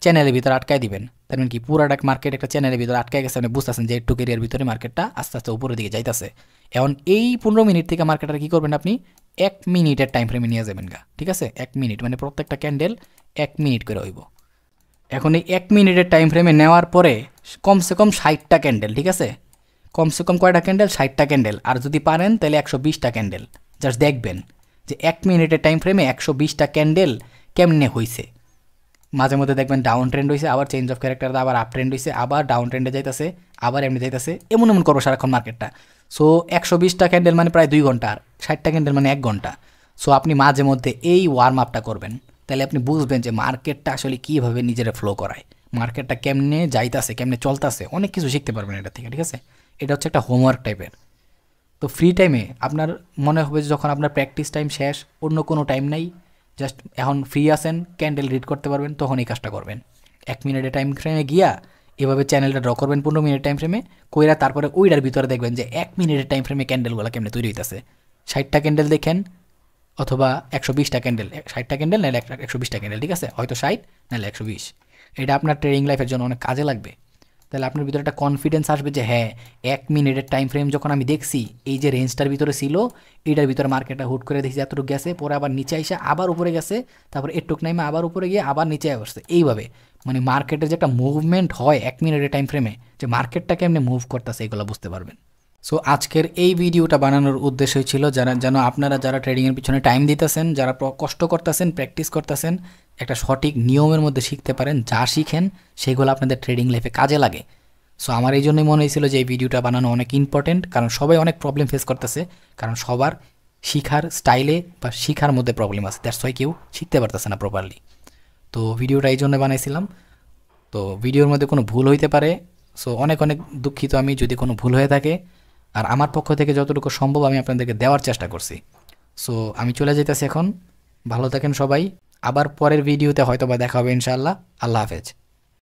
চ্যানেলের ভিতরে আটকায় দিবেন। তার মানে কি পুরাটা মার্কেট একটা চ্যানেলের ভিতরে আটকায় গেছে, আপনি বুঝতেছেন যে একটু এরিয়ার ভিতরে মার্কেটটা আস্তে আস্তে উপরের দিকে যাইতেছে। এখন এই 15 মিনিট থেকে মার্কেটটা কী করবেন, আপনি 1 মিনিটের টাইম ফ্রেমে নিয়ে যাবেন গা, ঠিক আছে? 1 মিনিট মানে প্রত্যেকটা ক্যান্ডেল 1 মিনিট করে হইব। এখন এই 1 মিনিটের টাইম ফ্রেমে নেওয়ার পরে কমসে কম 60টা ক্যান্ডেল, ঠিক আছে? কমসে কম কয়টা ক্যান্ডেল, 60টা ক্যান্ডেল। আর যদি পারেন তাহলে 120টা ক্যান্ডেল। জাস্ট দেখবেন যে 1 মিনিটের টাইম ফ্রেমে 120টা ক্যান্ডেল কেমনে হয়েছে। মাঝে মধ্যে দেখবেন ডাউন ট্রেন্ড হয়েছে, আবার চেঞ্জ অফ ক্যারেক্টার, আবার আপ ট্রেন্ড হয়েছে, আবার ডাউন ট্রেন্ডে যাইতেছে, আবার এমনি যাইতেছে, এমন করবো সারাক্ষণ মার্কেটটা। সো 120টা ক্যান্ডেল মানে প্রায় 2 ঘন্টা, আর 60টা ক্যান্ডেল মানে 1 ঘন্টা। সো আপনি মাঝে মধ্যে এই ওয়ার্ম আপটা করবেন, তাহলে আপনি বুঝবেন যে মার্কেটটা আসলে কীভাবে নিজেরা ফ্লো করায়, মার্কেটটা কেমনে যাইতেছে, কেমনে চলতেছে, অনেক কিছু শিখতে পারবেন এটা থেকে, ঠিক আছে? এটা হচ্ছে একটা হোমওয়ার্ক টাইপের। তো ফ্রি টাইমে আপনার মনে হবে যে যখন আপনার প্র্যাকটিস টাইম শেষ, অন্য কোনো টাইম নাই, জাস্ট এখন ফ্রি আছেন, ক্যান্ডেল রিড করতে পারবেন, তখন এই কাজটা করবেন। 1 মিনিটের টাইম ফ্রেমে গিয়া এভাবে চ্যানেলটা ড্র করবেন 15 মিনিট টাইম ফ্রেমে কইরা, তারপরে ওইটার ভিতরে দেখবেন যে 1 মিনিটের টাইম ফ্রেমে ক্যান্ডেলগুলো কেমনে তৈরি হইতেছে। 60টা ক্যান্ডেল দেখেন, অথবা 120টা ক্যান্ডেল, 60টা ক্যান্ডেল নাহলে 120টা ক্যান্ডেল, ঠিক আছে? হয়তো 60 নাহলে 120। এটা আপনার ট্রেডিং লাইফের জন্য অনেক কাজে লাগবে। তাহলে আপনার ভিতরে একটা কনফিডেন্স আসবে যে হ্যাঁ, 1 মিনিটের টাইম ফ্রেম যখন আমি দেখছি, এই যে রেঞ্জটার ভিতরে ছিল, এইটার ভিতরে মার্কেটটা হুট করে দেখছি এতটুকু গেছে, পরে আবার নিচে এসে আবার উপরে গেছে, তারপর একটুক নাইমে আবার উপরে গিয়ে আবার নিচে আসছে। এইভাবে মানে মার্কেটের যে একটা মুভমেন্ট হয় 1 মিনিটের টাইম ফ্রেমে, যে মার্কেটটা কেমনে মুভ করতেছে, এগুলো বুঝতে পারবেন। সো আজকের এই ভিডিওটা বানানোর উদ্দেশ্য ছিল যেন আপনারা যারা ট্রেডিংয়ের পিছনে টাইম দিতেছেন, যারা কষ্ট করতেছেন, প্র্যাকটিস করতেছেন, একটা সঠিক নিয়মের মধ্যে শিখতে পারেন, যা শিখেন সেগুলো আপনাদের ট্রেডিং লাইফে কাজে লাগে। সো আমার এই জন্যই মনে হয়েছিল যে এই ভিডিওটা বানানো অনেক ইম্পর্টেন্ট, কারণ সবাই অনেক প্রবলেম ফেস করতেছে, কারণ সবার শিখার স্টাইলে বা শিখার মধ্যে প্রবলেম আছে, দ্যাটস ওয়াই কেউ শিখতে পারতেছে না প্রপারলি। তো ভিডিওটা এই জন্য বানাইছিলাম। তো ভিডিওর মধ্যে কোনো ভুল হইতে পারে, সো অনেক অনেক দুঃখিত আমি যদি কোনো ভুল হয়ে থাকে, আর আমার পক্ষ থেকে যতটুকু সম্ভব আমি আপনাদেরকে দেওয়ার চেষ্টা করছি। সো আমি চলে যেতেছি এখন, ভালো থাকেন সবাই, আবার পরের ভিডিওতে হয়তো বা দেখা হবে ইনশাআল্লাহ। আল্লাহ হাফেজ।